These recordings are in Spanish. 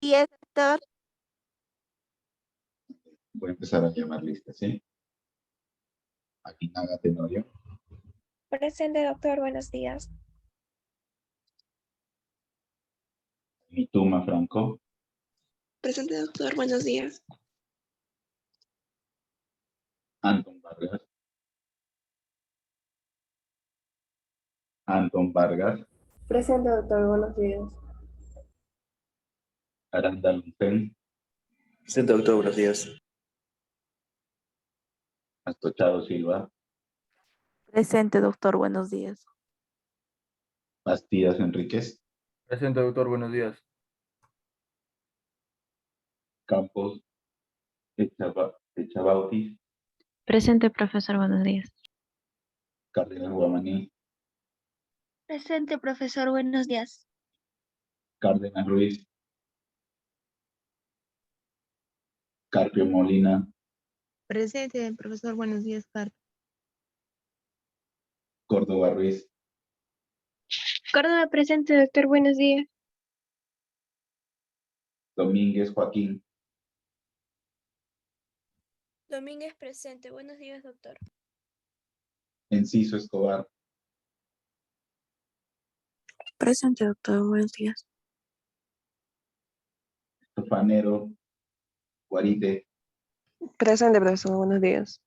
días, doctor. Voy a empezar a llamar listas, ¿sí? Aquí Naga Tenorio, Presente, doctor. Buenos días. Mituma Franco, Presente, doctor. Buenos días. Anton Vargas, Anton Vargas, Presente, doctor. Buenos días. Aranda Lunten, Presente, doctor, buenos días. Astochado Silva, Presente, doctor. Buenos días. Bastidas Enríquez, Presente, doctor, buenos días. Campos Echabautis, Presente, profesor, buenos días. Cárdenas Guamaní, Presente, profesor. Buenos días. Cárdenas Ruiz, Carpio Molina, Presente, profesor. Buenos días, Carlos. Córdoba Ruiz, Córdoba, presente, doctor. Buenos días. Domínguez Joaquín, Domínguez, presente. Buenos días, doctor. Enciso Escobar, Presente, doctor. Buenos días. Estofanero Guarite, Presente, profesor. Buenos días.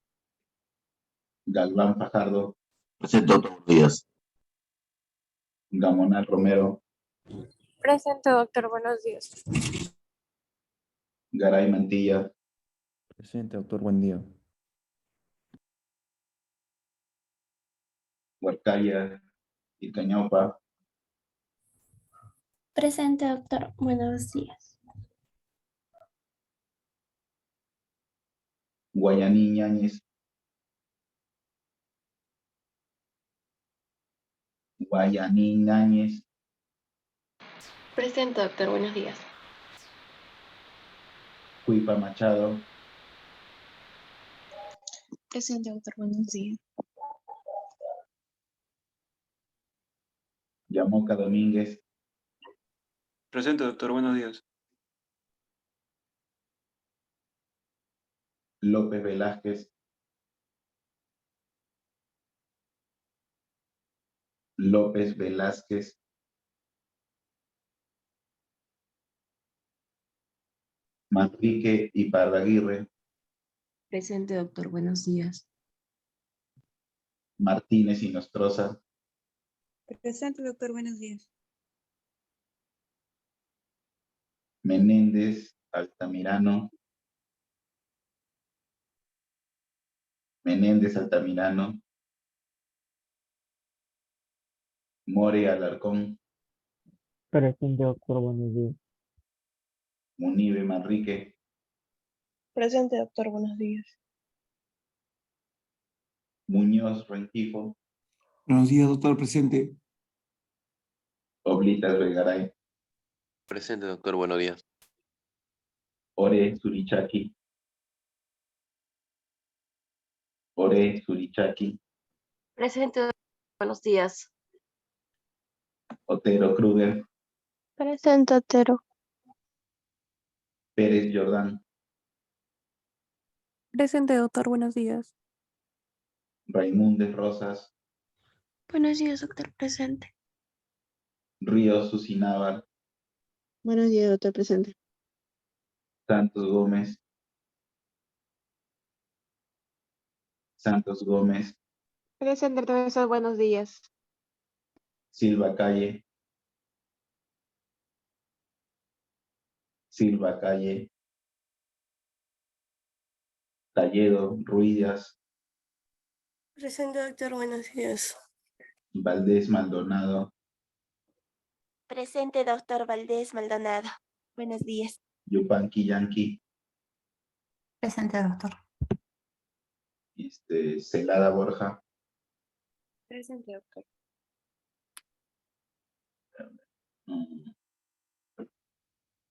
Galván Fajardo, Presente, doctor, buenos días. Gamonal Romero, Presente, doctor. Buenos días. Garay Mantilla, Presente, doctor, buen día. Huarcaya y Cañaupa, Presente, doctor. Buenos días. Guayaní Ñáñez, Guayaní Ñáñez, Presente, doctor. Buenos días. Cuipa Machado, Presente, doctor. Buenos días. Yamoca Domínguez, Presente, doctor, buenos días. López Velázquez, López Velázquez, Manrique y Pardaguirre, Presente, doctor. Buenos días. Martínez y Nostroza, Presente, doctor. Buenos días. Menéndez Altamirano, Menéndez Altamirano, More Alarcón, Presente, doctor, buenos días. Munibe Manrique, Presente, doctor. Buenos días. Muñoz Rentifo, Buenos días, doctor, presente. Oblitas Vergaray, Presente, doctor, buenos días. Ore Surichaki, Ore Surichaki, Presente, doctor. Buenos días. Otero Kruger, Presente, Otero. Pérez Jordán, Presente, doctor. Buenos días. Raimundes Rosas, Buenos días, doctor. Presente. Ríos Susinábar, Buenos días, doctor. Presente. Santos Gómez, Presente, profesor. Buenos días. Silva Calle, Silva Calle, Talledo Ruidas, Presente, doctor. Buenos días. Valdés Maldonado, Presente, doctor Valdés Maldonado. Buenos días. Yupanqui Yanqui, Presente, doctor. Celada Borja, Presente, doctor. mm,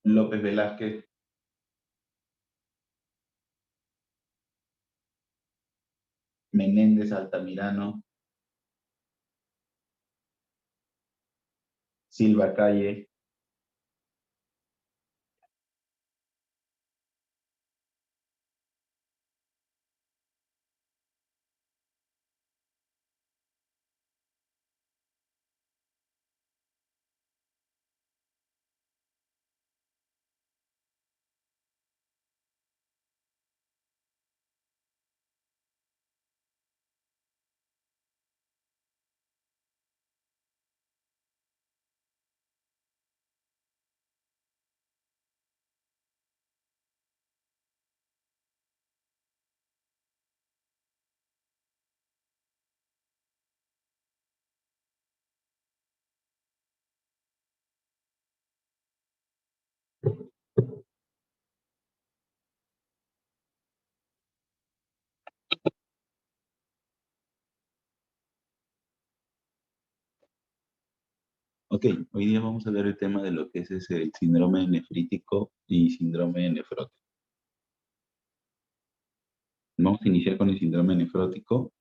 López Velázquez, Menéndez Altamirano, Silva Calle, Ok, hoy día vamos a ver el tema de lo que es el síndrome nefrítico y síndrome nefrótico. Vamos a iniciar con el síndrome nefrótico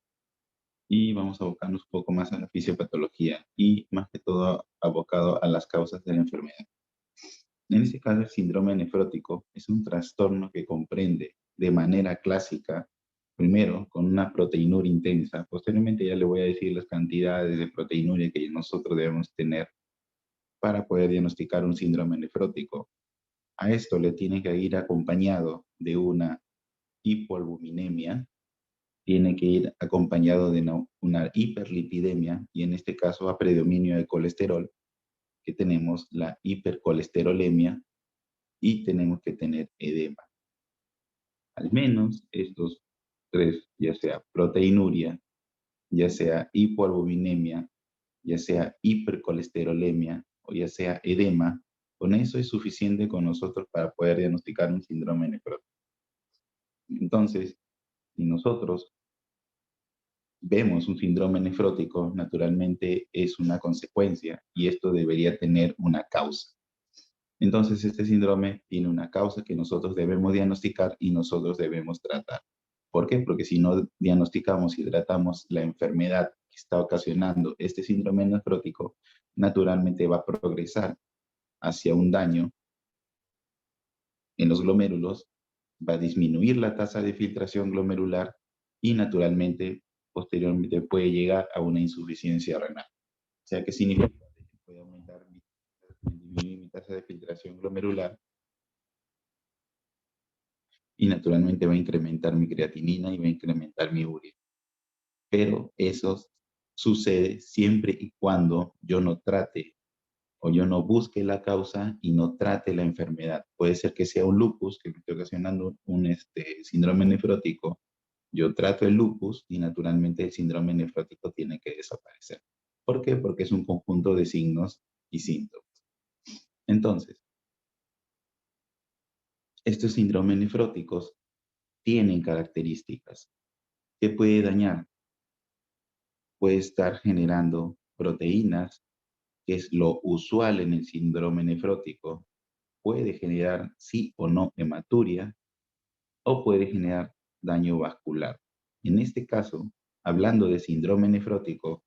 y vamos a abocarnos un poco más a la fisiopatología y más que todo abocado a las causas de la enfermedad. En este caso, el síndrome nefrótico es un trastorno que comprende de manera clásica, primero, con una proteinuria intensa. Posteriormente ya le voy a decir las cantidades de proteinuria que nosotros debemos tener para poder diagnosticar un síndrome nefrótico. A esto le tiene que ir acompañado de una hipoalbuminemia, tiene que ir acompañado de una hiperlipidemia, y en este caso a predominio de colesterol, que tenemos la hipercolesterolemia, y tenemos que tener edema. Al menos estos tres, ya sea proteinuria, ya sea hipoalbuminemia, ya sea hipercolesterolemia o ya sea edema, con eso es suficiente con nosotros para poder diagnosticar un síndrome nefrótico. Entonces, si nosotros vemos un síndrome nefrótico, naturalmente es una consecuencia y esto debería tener una causa. Entonces, este síndrome tiene una causa que nosotros debemos diagnosticar y nosotros debemos tratar. ¿Por qué? Porque si no diagnosticamos y tratamos la enfermedad que está ocasionando este síndrome nefrótico, naturalmente va a progresar hacia un daño en los glomérulos, va a disminuir la tasa de filtración glomerular y naturalmente, posteriormente puede llegar a una insuficiencia renal. O sea, ¿qué significa? Que puede aumentar disminuir mi tasa de filtración glomerular y naturalmente va a incrementar mi creatinina y va a incrementar mi urea. Pero eso sucede siempre y cuando yo no trate o yo no busque la causa y no trate la enfermedad. Puede ser que sea un lupus que me esté ocasionando un síndrome nefrótico. Yo trato el lupus y naturalmente el síndrome nefrótico tiene que desaparecer. ¿Por qué? Porque es un conjunto de signos y síntomas. Entonces, estos síndromes nefróticos tienen características que puede dañar. Puede estar generando proteínas, que es lo usual en el síndrome nefrótico. Puede generar sí o no hematuria o puede generar daño vascular. En este caso, hablando de síndrome nefrótico,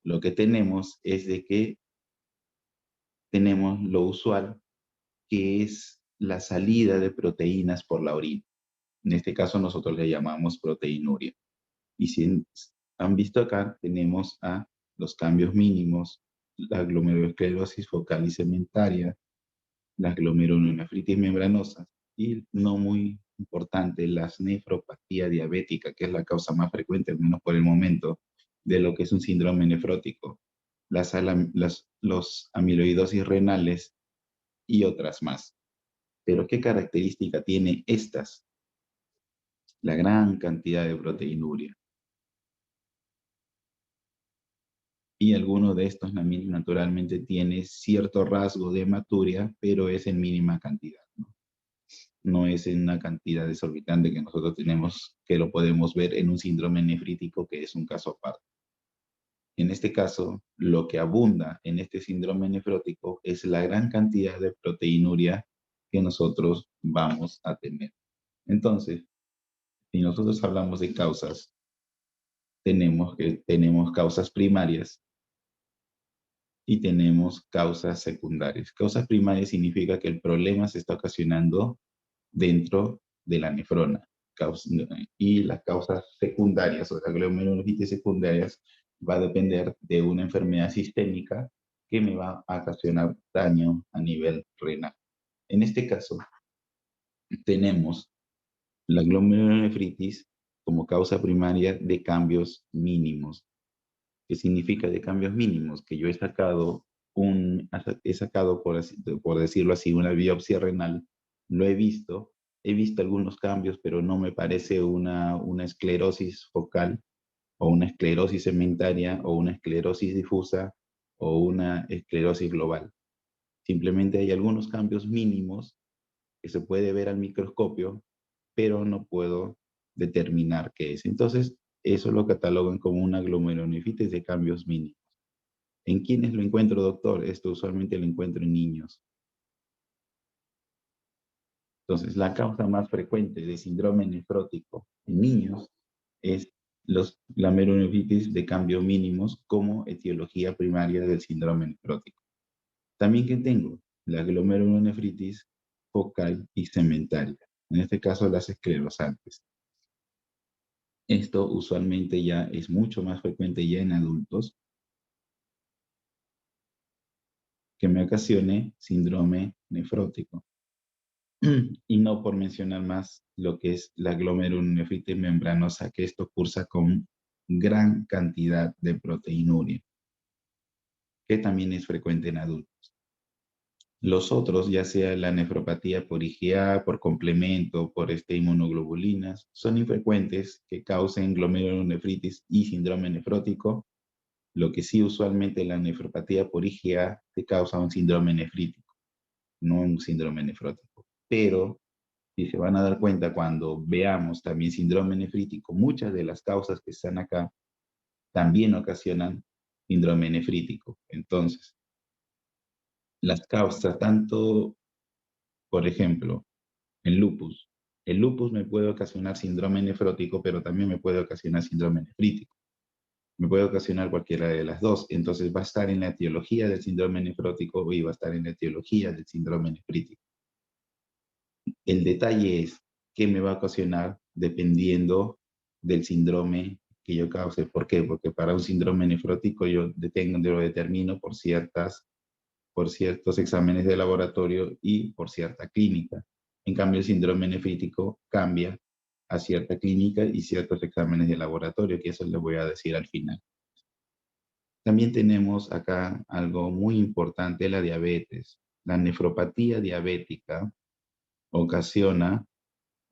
lo que tenemos es de que tenemos lo usual, que es la salida de proteínas por la orina. En este caso nosotros le llamamos proteinuria. Y si han visto acá, tenemos a los cambios mínimos, la glomerulosclerosis focal y segmentaria, las glomerulonefritis membranosas y, no muy importante, las nefropatía diabética, que es la causa más frecuente, al menos por el momento, de lo que es un síndrome nefrótico, los amiloidosis renales y otras más. Pero ¿qué característica tiene estas? La gran cantidad de proteinuria. Y alguno de estos naturalmente tiene cierto rasgo de hematuria, pero es en mínima cantidad, ¿no? No es en una cantidad desorbitante que nosotros tenemos, que lo podemos ver en un síndrome nefrítico, que es un caso aparte. En este caso, lo que abunda en este síndrome nefrótico es la gran cantidad de proteinuria que nosotros vamos a tener. Entonces, si nosotros hablamos de causas, tenemos causas primarias y tenemos causas secundarias. Causas primarias significa que el problema se está ocasionando dentro de la nefrona. Y las causas secundarias o las glomerulonefritis secundarias va a depender de una enfermedad sistémica que me va a ocasionar daño a nivel renal. En este caso, tenemos la glomerulonefritis como causa primaria de cambios mínimos. ¿Qué significa de cambios mínimos? Que yo he sacado, por decirlo así, una biopsia renal, lo he visto algunos cambios, pero no me parece una esclerosis focal o una esclerosis segmentaria o una esclerosis difusa o una esclerosis global. Simplemente hay algunos cambios mínimos que se puede ver al microscopio, pero no puedo determinar qué es. Entonces, eso lo catalogan como una glomerulonefritis de cambios mínimos. ¿En quiénes lo encuentro, doctor? Esto usualmente lo encuentro en niños. Entonces, la causa más frecuente de síndrome nefrótico en niños es los glomerulonefritis de cambio mínimos como etiología primaria del síndrome nefrótico. También que tengo la glomerulonefritis focal y segmentaria, en este caso las esclerosantes. Esto usualmente ya es mucho más frecuente ya en adultos, que me ocasione síndrome nefrótico. Y no por mencionar más lo que es la glomerulonefritis membranosa, que esto cursa con gran cantidad de proteinuria, que también es frecuente en adultos. Los otros, ya sea la nefropatía por IgA, por complemento, por inmunoglobulinas, son infrecuentes que causen glomerulonefritis y síndrome nefrótico. Lo que sí usualmente la nefropatía por IgA te causa un síndrome nefrítico, no un síndrome nefrótico. Pero si se van a dar cuenta cuando veamos también síndrome nefrítico, muchas de las causas que están acá también ocasionan síndrome nefrítico. Entonces, las causas, tanto, por ejemplo, el lupus me puede ocasionar síndrome nefrótico, pero también me puede ocasionar síndrome nefrítico. Me puede ocasionar cualquiera de las dos. Entonces va a estar en la etiología del síndrome nefrótico y va a estar en la etiología del síndrome nefrítico. El detalle es qué me va a ocasionar dependiendo del síndrome que yo cause. ¿Por qué? Porque para un síndrome nefrótico yo lo determino por ciertos exámenes de laboratorio y por cierta clínica. En cambio, el síndrome nefrítico cambia a cierta clínica y ciertos exámenes de laboratorio, que eso les voy a decir al final. También tenemos acá algo muy importante, la diabetes. La nefropatía diabética ocasiona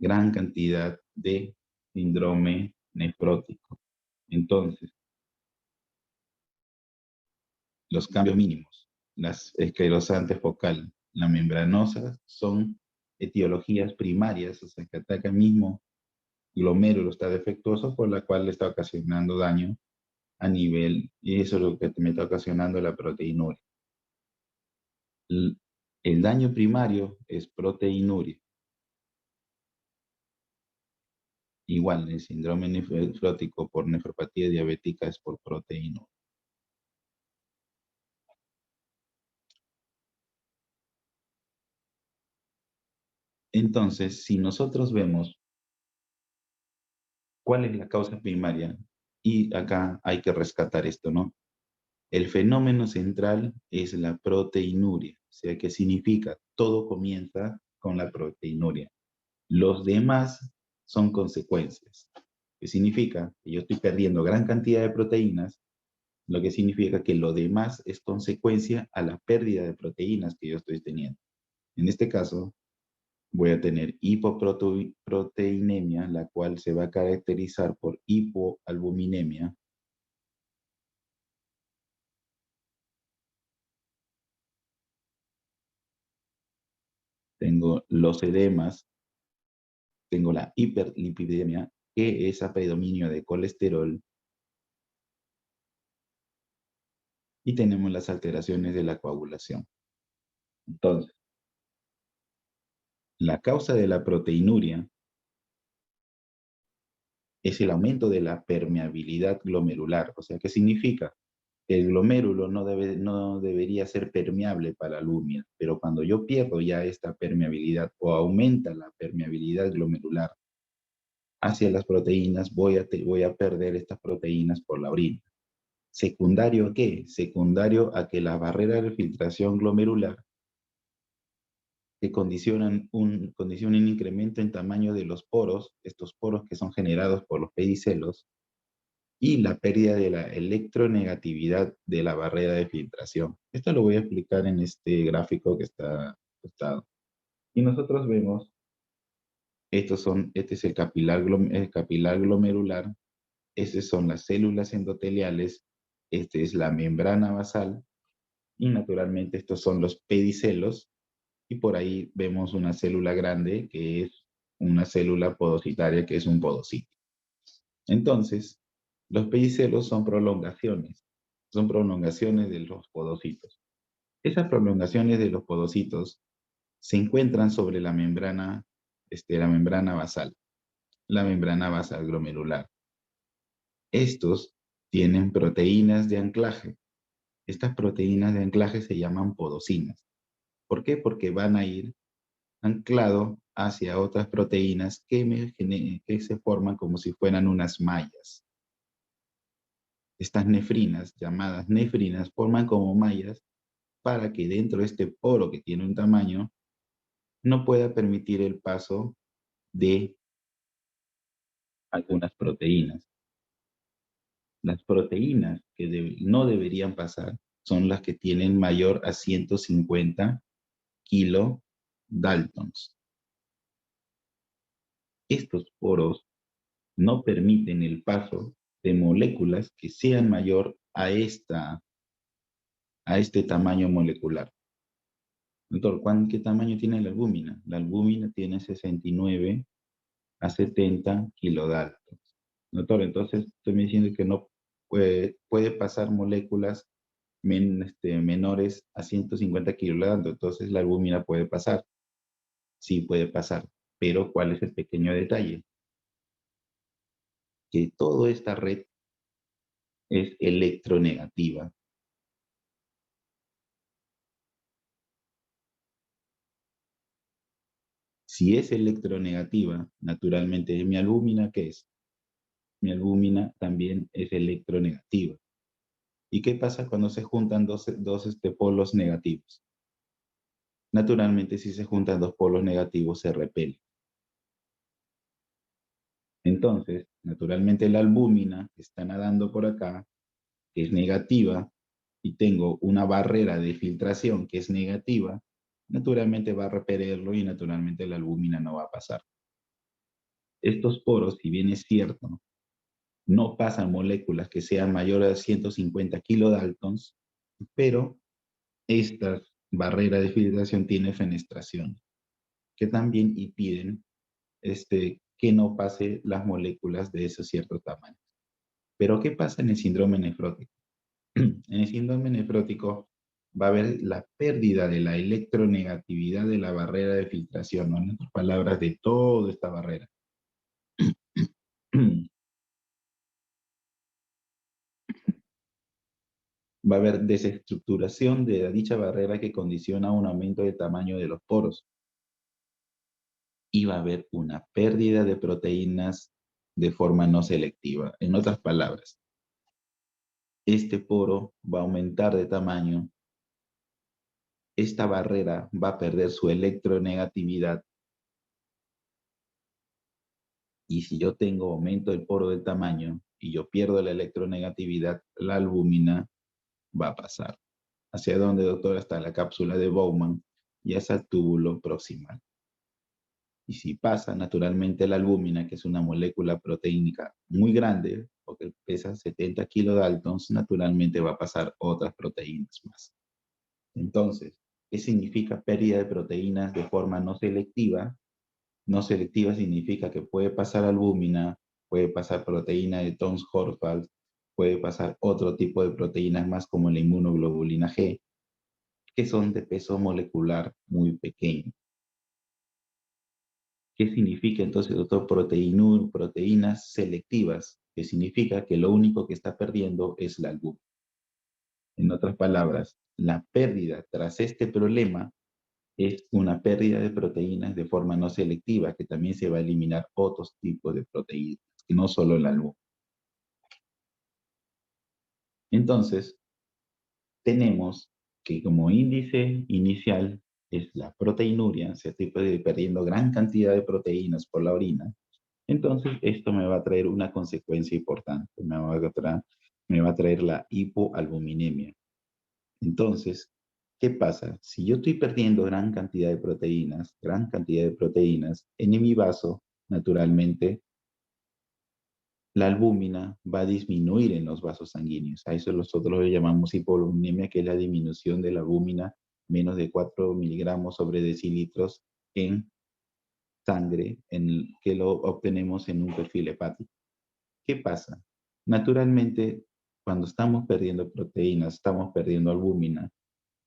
gran cantidad de síndrome nefrótico. Entonces, los cambios mínimos, las esclerosantes focal, la membranosa, son etiologías primarias, o sea, que ataca el mismo glomérulo, está defectuoso, por la cual le está ocasionando daño a nivel, y eso es lo que me está ocasionando la proteinuria. El daño primario es proteinuria. Igual, el síndrome nefrótico por nefropatía diabética es por proteinuria. Entonces, si nosotros vemos cuál es la causa primaria, y acá hay que rescatar esto, ¿no? El fenómeno central es la proteinuria, o sea, ¿qué significa? Todo comienza con la proteinuria. Los demás son consecuencias. ¿Qué significa? Que yo estoy perdiendo gran cantidad de proteínas, lo que significa que lo demás es consecuencia a la pérdida de proteínas que yo estoy teniendo. En este caso, voy a tener hipoproteinemia, la cual se va a caracterizar por hipoalbuminemia. Tengo los edemas, tengo la hiperlipidemia, que es a predominio de colesterol, y tenemos las alteraciones de la coagulación. Entonces, la causa de la proteinuria es el aumento de la permeabilidad glomerular. O sea, ¿qué significa? El glomérulo no debería ser permeable para la lumia, pero cuando yo pierdo ya esta permeabilidad o aumenta la permeabilidad glomerular hacia las proteínas, voy a perder estas proteínas por la orina. ¿Secundario a qué? Secundario a que la barrera de filtración glomerular que condicionan un incremento en tamaño de los poros, estos poros que son generados por los pedicelos, y la pérdida de la electronegatividad de la barrera de filtración. Esto lo voy a explicar en este gráfico que está ajustado. Y nosotros vemos, este es el capilar glomerular, estas son las células endoteliales, esta es la membrana basal, y naturalmente estos son los pedicelos, y por ahí vemos una célula grande que es una célula podocitaria que es un podocito. Entonces, los pedicelos son prolongaciones son prolongaciones de los podocitos. Esas prolongaciones de los podocitos se encuentran sobre la membrana basal, la membrana basal glomerular. Estos tienen proteínas de anclaje. Estas proteínas de anclaje se llaman podocinas. ¿Por qué? Porque van a ir anclado hacia otras proteínas que se forman como si fueran unas mallas. Estas nefrinas, llamadas nefrinas, forman como mallas para que dentro de este poro que tiene un tamaño no pueda permitir el paso de algunas proteínas. Las proteínas que no deberían pasar son las que tienen mayor a 150 kilodaltons. Estos poros no permiten el paso de moléculas que sean mayor a este tamaño molecular. Doctor, ¿qué tamaño tiene la albúmina? La albúmina tiene 69 a 70 kilodaltons. Doctor, entonces usted me diciendo que no puede pasar moléculas menores a 150 kilodaltons, entonces la albúmina puede pasar. Sí puede pasar, pero ¿cuál es el pequeño detalle? Que toda esta red es electronegativa. Si es electronegativa, naturalmente mi albúmina, ¿qué es? Mi albúmina también es electronegativa. ¿Y qué pasa cuando se juntan dos polos negativos? Naturalmente, si se juntan dos polos negativos, se repelen. Entonces, naturalmente la albúmina que está nadando por acá, que es negativa, y tengo una barrera de filtración que es negativa, naturalmente va a repelerlo y naturalmente la albúmina no va a pasar. Estos poros, si bien es cierto, no pasan moléculas que sean mayores a 150 kilodaltons, pero esta barrera de filtración tiene fenestración, que también impiden que no pase las moléculas de esos ciertos tamaños. Pero ¿qué pasa en el síndrome nefrótico? En el síndrome nefrótico va a haber la pérdida de la electronegatividad de la barrera de filtración, ¿no? En otras palabras, de toda esta barrera. Va a haber desestructuración de dicha barrera que condiciona un aumento del tamaño de los poros. Y va a haber una pérdida de proteínas de forma no selectiva. En otras palabras, este poro va a aumentar de tamaño, esta barrera va a perder su electronegatividad, y si yo tengo aumento del poro del tamaño y yo pierdo la electronegatividad, la albúmina va a pasar. ¿Hacia dónde, doctor? Hasta la cápsula de Bowman y hasta el túbulo proximal. Y si pasa, naturalmente la albúmina, que es una molécula proteínica muy grande, porque pesa 70 kilodaltons, naturalmente va a pasar otras proteínas más. Entonces, ¿qué significa pérdida de proteínas de forma no selectiva? No selectiva significa que puede pasar albúmina, puede pasar proteína de Townes-Horvath, puede pasar otro tipo de proteínas más como la inmunoglobulina G, que son de peso molecular muy pequeño. ¿Qué significa entonces, doctor? Proteínas selectivas, que significa que lo único que está perdiendo es la albúmina. En otras palabras, la pérdida tras este problema es una pérdida de proteínas de forma no selectiva, que también se va a eliminar otros tipos de proteínas, que no solo la albúmina. Entonces, tenemos que como índice inicial es la proteinuria, se estoy perdiendo gran cantidad de proteínas por la orina. Entonces, esto me va a traer una consecuencia importante, me va a traer la hipoalbuminemia. Entonces, ¿qué pasa? Si yo estoy perdiendo gran cantidad de proteínas, en mi vaso, naturalmente, la albúmina va a disminuir en los vasos sanguíneos. A eso nosotros le llamamos hipoalbuminemia, que es la disminución de la albúmina menos de 4 miligramos sobre decilitros en sangre, que lo obtenemos en un perfil hepático. ¿Qué pasa? Naturalmente, cuando estamos perdiendo proteínas, estamos perdiendo albúmina,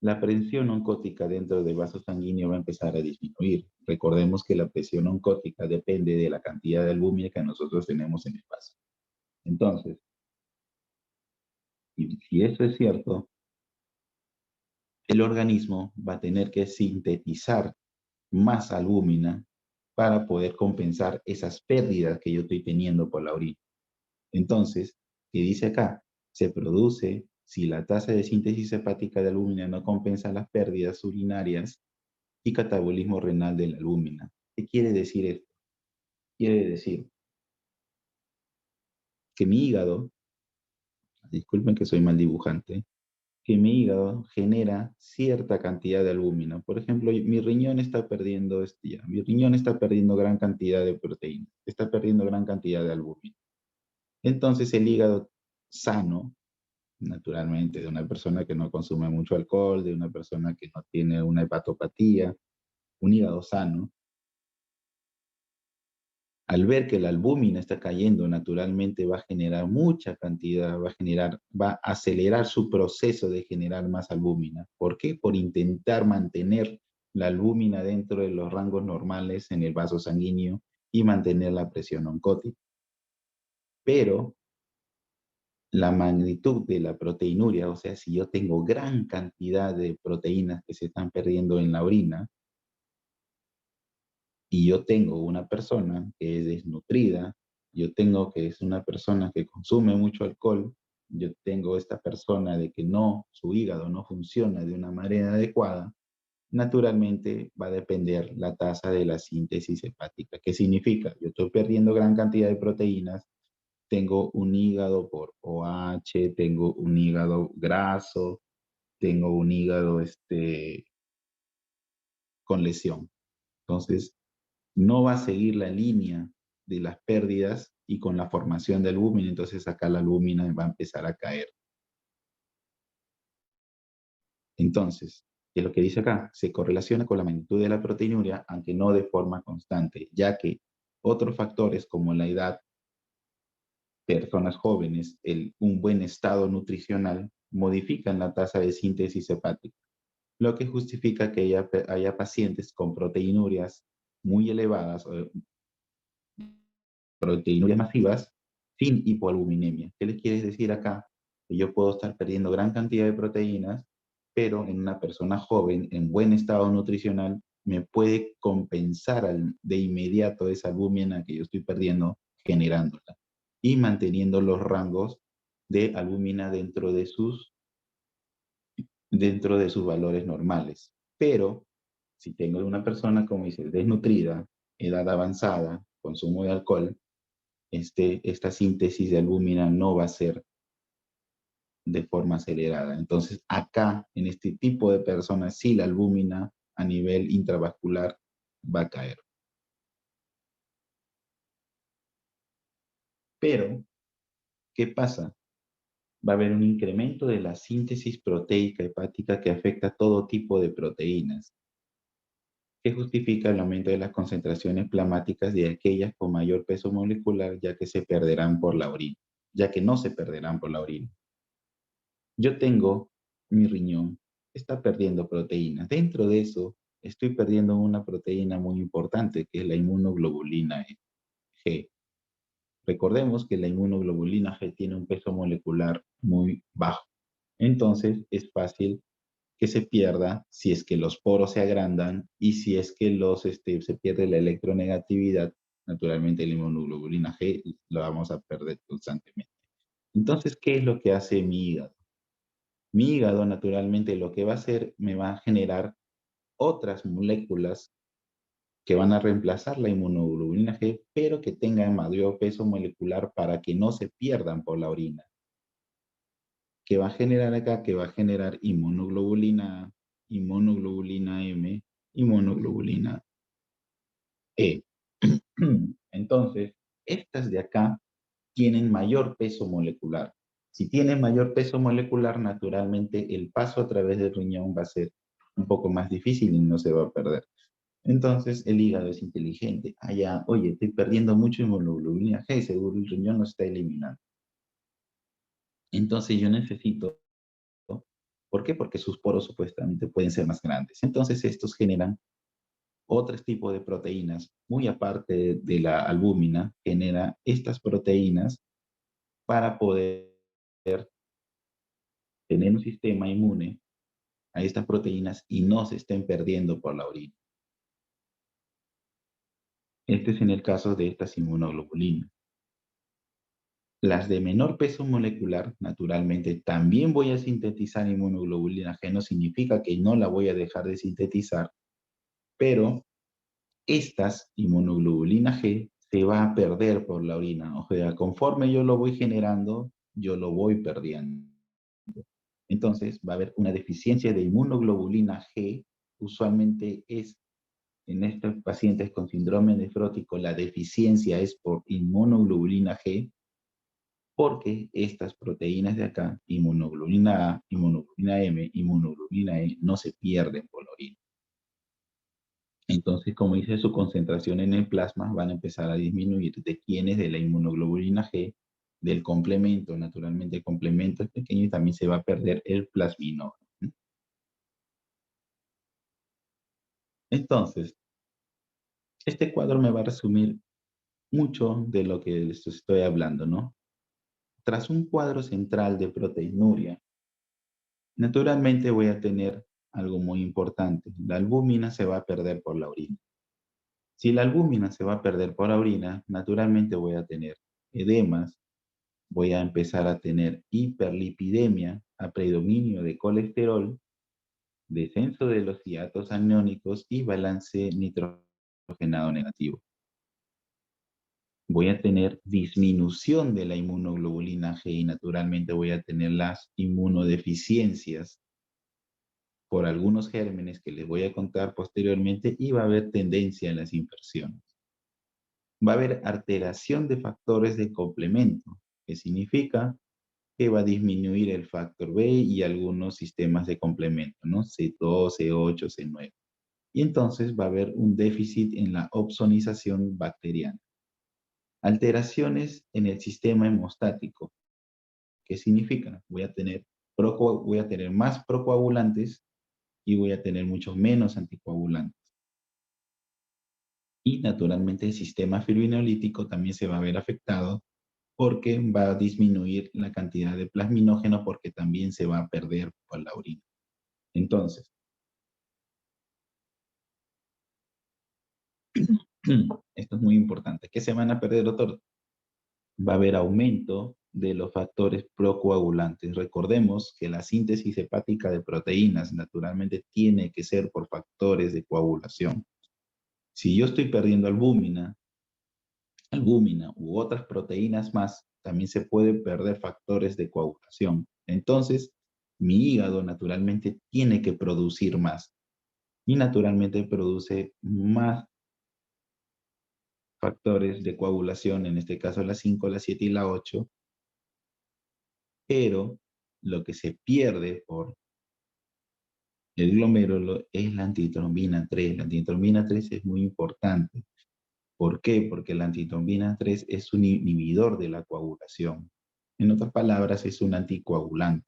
la presión oncótica dentro del vaso sanguíneo va a empezar a disminuir. Recordemos que la presión oncótica depende de la cantidad de albúmina que nosotros tenemos en el vaso. Entonces, si eso es cierto, el organismo va a tener que sintetizar más albúmina para poder compensar esas pérdidas que yo estoy teniendo por la orina. Entonces, ¿qué dice acá? Se produce, si la tasa de síntesis hepática de albúmina no compensa las pérdidas urinarias y catabolismo renal de la albúmina. ¿Qué quiere decir esto? Quiere decir que mi hígado, disculpen que soy mal dibujante, que mi hígado genera cierta cantidad de albúmina. Por ejemplo, mi riñón está perdiendo mi riñón está perdiendo gran cantidad de proteína, está perdiendo gran cantidad de albúmina. Entonces el hígado sano, naturalmente, de una persona que no consume mucho alcohol, de una persona que no tiene una hepatopatía, un hígado sano, al ver que la albúmina está cayendo, naturalmente va a generar mucha cantidad, va a acelerar su proceso de generar más albúmina. ¿Por qué? Por intentar mantener la albúmina dentro de los rangos normales en el vaso sanguíneo y mantener la presión oncótica. Pero la magnitud de la proteinuria, o sea, si yo tengo gran cantidad de proteínas que se están perdiendo en la orina, y yo tengo una persona que es desnutrida, yo tengo que es una persona que consume mucho alcohol, yo tengo esta persona de que no, su hígado no funciona de una manera adecuada, naturalmente va a depender la tasa de la síntesis hepática. ¿Qué significa? Yo estoy perdiendo gran cantidad de proteínas, tengo un hígado por OH, tengo un hígado graso, tengo un hígado con lesión. Entonces, no va a seguir la línea de las pérdidas y con la formación de albúmina, entonces acá la albúmina va a empezar a caer. Entonces, es lo que dice acá, se correlaciona con la magnitud de la proteinuria, aunque no de forma constante, ya que otros factores como la edad, personas jóvenes, un buen estado nutricional, modifican la tasa de síntesis hepática, lo que justifica que haya pacientes con proteinurias muy elevadas, proteinurias masivas, sin hipoalbuminemia. ¿Qué les quiere decir acá? Que yo puedo estar perdiendo gran cantidad de proteínas, pero en una persona joven, en buen estado nutricional, me puede compensar de inmediato esa albúmina que yo estoy perdiendo, generándola y manteniendo los rangos de albúmina dentro de sus valores normales. Pero si tengo una persona, como dice, desnutrida, edad avanzada, consumo de alcohol, esta síntesis de albúmina no va a ser de forma acelerada. Entonces, acá, en este tipo de personas, sí la albúmina a nivel intravascular va a caer. Pero, ¿qué pasa? Va a haber un incremento de la síntesis proteica hepática que afecta a todo tipo de proteínas, que justifica el aumento de las concentraciones plasmáticas de aquellas con mayor peso molecular, ya que se perderán por la orina, ya que no se perderán por la orina. Yo tengo mi riñón, está perdiendo proteínas. Dentro de eso, estoy perdiendo una proteína muy importante, que es la inmunoglobulina G. Recordemos que la inmunoglobulina G tiene un peso molecular muy bajo. Entonces, es fácil que se pierda si es que los poros se agrandan y si es que se pierde la electronegatividad. Naturalmente, la inmunoglobulina G la vamos a perder constantemente. Entonces, ¿qué es lo que hace mi hígado? Mi hígado, naturalmente, lo que va a hacer, me va a generar otras moléculas que van a reemplazar la inmunoglobulina G, pero que tengan mayor peso molecular para que no se pierdan por la orina. ¿Qué va a generar acá? Que va a generar inmunoglobulina A, inmunoglobulina M, inmunoglobulina E. Entonces, estas de acá tienen mayor peso molecular. Si tienen mayor peso molecular, naturalmente el paso a través del riñón va a ser un poco más difícil y no se va a perder. Entonces el hígado es inteligente. Oye, estoy perdiendo mucho inmunoglobulina G, seguro el riñón no está eliminando. Entonces yo necesito, ¿por qué? Porque sus poros supuestamente pueden ser más grandes. Entonces estos generan otros tipos de proteínas, muy aparte de la albúmina, genera estas proteínas para poder tener un sistema inmune a estas proteínas y no se estén perdiendo por la orina. Este es en el caso de estas inmunoglobulinas. Las de menor peso molecular, naturalmente, también voy a sintetizar inmunoglobulina G. No significa que no la voy a dejar de sintetizar, pero estas inmunoglobulina G se va a perder por la orina. O sea, conforme yo lo voy generando, yo lo voy perdiendo. Entonces, va a haber una deficiencia de inmunoglobulina G. Usualmente es en estos pacientes con síndrome nefrótico, la deficiencia es por inmunoglobulina G, porque estas proteínas de acá, inmunoglobulina A, inmunoglobulina M, inmunoglobulina E, no se pierden por la orina. Entonces, como dice, su concentración en el plasma van a empezar a disminuir. ¿De quiénes? De la inmunoglobulina G, del complemento. Naturalmente, el complemento es pequeño y también se va a perder el plasminógeno. Entonces, este cuadro me va a resumir mucho de lo que les estoy hablando, ¿no? Tras un cuadro central de proteinuria, naturalmente voy a tener algo muy importante. La albúmina se va a perder por la orina. Si la albúmina se va a perder por la orina, naturalmente voy a tener edemas, voy a empezar a tener hiperlipidemia, a predominio de colesterol, descenso de los hiatos aniónicos y balance nitrogenado negativo. Voy a tener disminución de la inmunoglobulina G y naturalmente voy a tener las inmunodeficiencias por algunos gérmenes que les voy a contar posteriormente y va a haber tendencia en las inversiones. Va a haber alteración de factores de complemento, que significa que va a disminuir el factor B y algunos sistemas de complemento, ¿no? C2, C8, C9. Y entonces va a haber un déficit en la opsonización bacteriana. Alteraciones en el sistema hemostático. ¿Qué significa? Voy a tener más procoagulantes y voy a tener muchos menos anticoagulantes. Y naturalmente el sistema fibrinolítico también se va a ver afectado porque va a disminuir la cantidad de plasminógeno porque también se va a perder por la orina. Entonces, esto es muy importante. ¿Qué se van a perder, doctor? Va a haber aumento de los factores procoagulantes. Recordemos que la síntesis hepática de proteínas naturalmente tiene que ser por factores de coagulación. Si yo estoy perdiendo albúmina u otras proteínas más, también se pueden perder factores de coagulación. Entonces, mi hígado naturalmente tiene que producir más y naturalmente produce más factores de coagulación, en este caso la 5, la 7 y la 8, pero lo que se pierde por el glomérulo es la antitrombina 3. La antitrombina 3 es muy importante. ¿Por qué? Porque la antitrombina 3 es un inhibidor de la coagulación. En otras palabras, es un anticoagulante.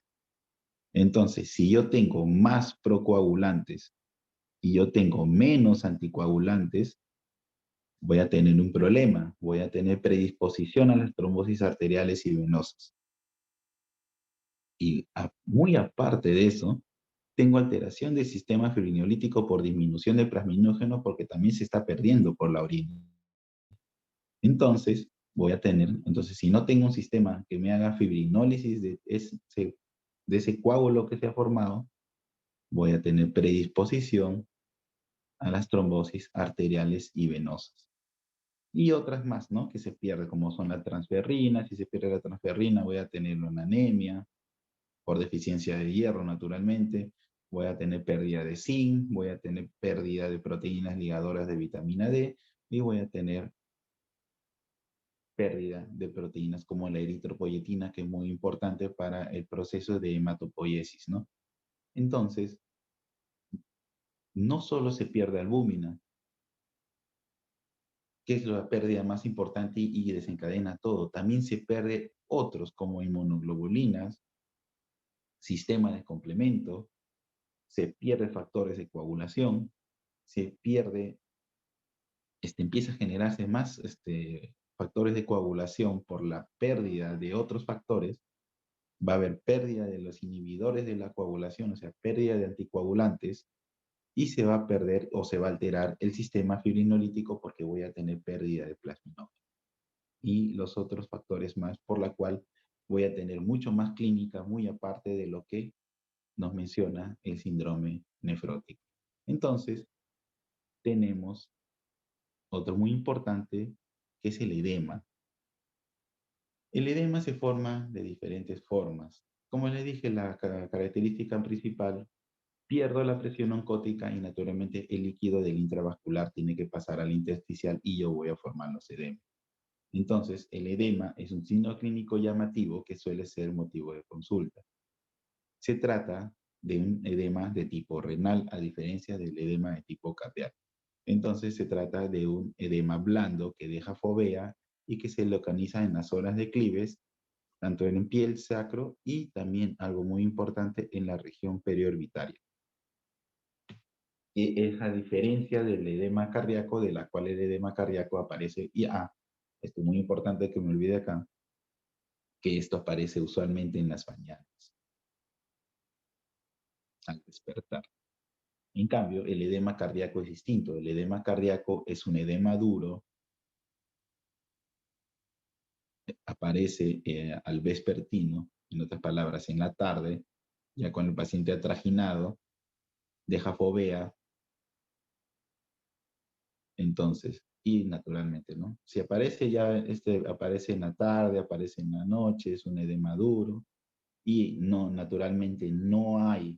Entonces, si yo tengo más procoagulantes y yo tengo menos anticoagulantes, voy a tener un problema. Voy a tener predisposición a las trombosis arteriales y venosas. Y muy aparte de eso, tengo alteración del sistema fibrinolítico por disminución del plasminógeno porque también se está perdiendo por la orina. Entonces, si no tengo un sistema que me haga fibrinólisis de ese coágulo que se ha formado, voy a tener predisposición a las trombosis arteriales y venosas. Y otras más, ¿no? Que se pierde, como son la transferrina. Si se pierde la transferrina, voy a tener una anemia por deficiencia de hierro, naturalmente. Voy a tener pérdida de zinc, voy a tener pérdida de proteínas ligadoras de vitamina D y voy a tener pérdida de proteínas como la eritropoyetina, que es muy importante para el proceso de hematopoiesis, ¿no? Entonces, no solo se pierde albúmina, que es la pérdida más importante y desencadena todo. También se pierde otros como inmunoglobulinas, sistema de complemento, se pierde factores de coagulación, se pierde, empieza a generarse más factores de coagulación por la pérdida de otros factores. Va a haber pérdida de los inhibidores de la coagulación, o sea, pérdida de anticoagulantes, y se va a perder o se va a alterar el sistema fibrinolítico porque voy a tener pérdida de plasminógeno. Y los otros factores más por la cual voy a tener mucho más clínica, muy aparte de lo que nos menciona el síndrome nefrótico. Entonces, tenemos otro muy importante, que es el edema. El edema se forma de diferentes formas. Como les dije, la característica principal, pierdo la presión oncótica y naturalmente el líquido del intravascular tiene que pasar al intersticial y yo voy a formar los edemas. Entonces, el edema es un signo clínico llamativo que suele ser motivo de consulta. Se trata de un edema de tipo renal, a diferencia del edema de tipo cardíaco. Entonces, se trata de un edema blando que deja fovea y que se localiza en las zonas de Clives, tanto en el piel, sacro y también algo muy importante en la región periorbitaria. Y es a diferencia del edema cardíaco, de la cual el edema cardíaco aparece, esto es muy importante que me olvide acá, que esto aparece usualmente en las mañanas, al despertar. En cambio, el edema cardíaco es distinto. El edema cardíaco es un edema duro, aparece al vespertino, en otras palabras, en la tarde, ya cuando el paciente ha trajinado, deja fovea, entonces, y naturalmente, ¿no? Si aparece ya, aparece en la tarde, aparece en la noche, es un edema duro, y no, naturalmente no hay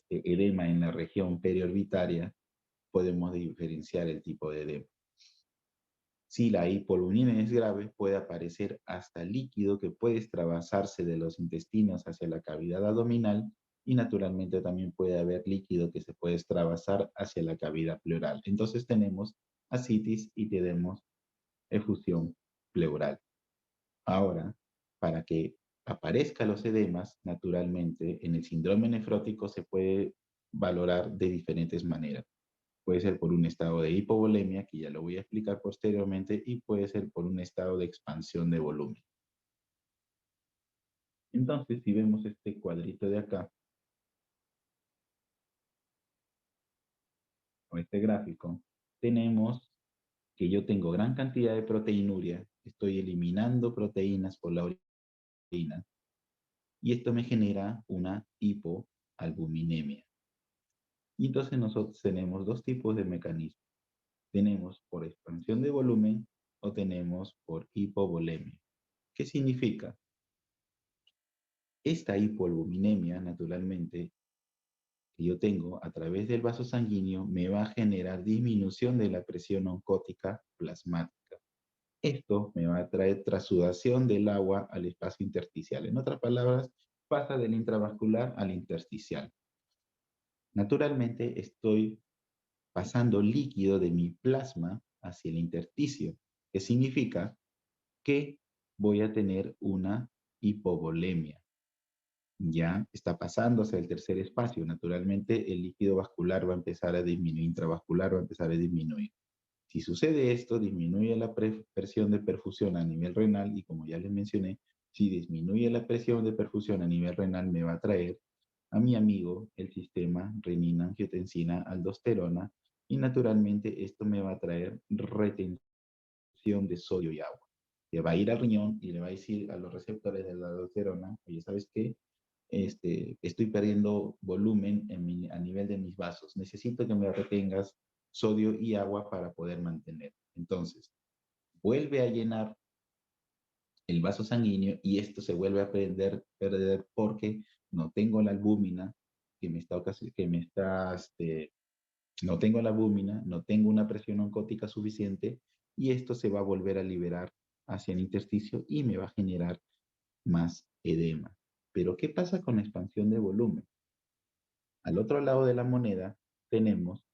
edema en la región periorbitaria, podemos diferenciar el tipo de edema. Si la hipoalbuminemia es grave, puede aparecer hasta líquido que puede extravasarse de los intestinos hacia la cavidad abdominal y naturalmente también puede haber líquido que se puede extravasar hacia la cavidad pleural. Entonces tenemos ascitis y tenemos efusión pleural. Ahora, para que aparezcan los edemas, naturalmente en el síndrome nefrótico se puede valorar de diferentes maneras. Puede ser por un estado de hipovolemia, que ya lo voy a explicar posteriormente, y puede ser por un estado de expansión de volumen. Entonces, si vemos este cuadrito de acá, o este gráfico, tenemos que yo tengo gran cantidad de proteinuria, estoy eliminando proteínas por la orina, y esto me genera una hipoalbuminemia. Y entonces nosotros tenemos dos tipos de mecanismos. Tenemos por expansión de volumen o tenemos por hipovolemia. ¿Qué significa? Esta hipoalbuminemia, naturalmente, que yo tengo a través del vaso sanguíneo, me va a generar disminución de la presión oncótica plasmática. Esto me va a traer trasudación del agua al espacio intersticial. En otras palabras, pasa del intravascular al intersticial. Naturalmente, estoy pasando líquido de mi plasma hacia el intersticio, que significa que voy a tener una hipovolemia. Ya está pasando hacia el tercer espacio. Naturalmente, el líquido vascular va a empezar a disminuir, intravascular va a empezar a disminuir. Si sucede esto, disminuye la presión de perfusión a nivel renal y como ya les mencioné, si disminuye la presión de perfusión a nivel renal, me va a traer a mi amigo el sistema renina, angiotensina, aldosterona y naturalmente esto me va a traer retención de sodio y agua. Que va a ir al riñón y le va a decir a los receptores de la aldosterona, oye, ¿sabes qué? Estoy perdiendo volumen a nivel de mis vasos. Necesito que me retengas sodio y agua para poder mantener. Entonces, vuelve a llenar el vaso sanguíneo y esto se vuelve a perder porque no tengo la albúmina no tengo la albúmina, no tengo una presión oncótica suficiente y esto se va a volver a liberar hacia el intersticio y me va a generar más edema. Pero, ¿qué pasa con la expansión de volumen? Al otro lado de la moneda tenemos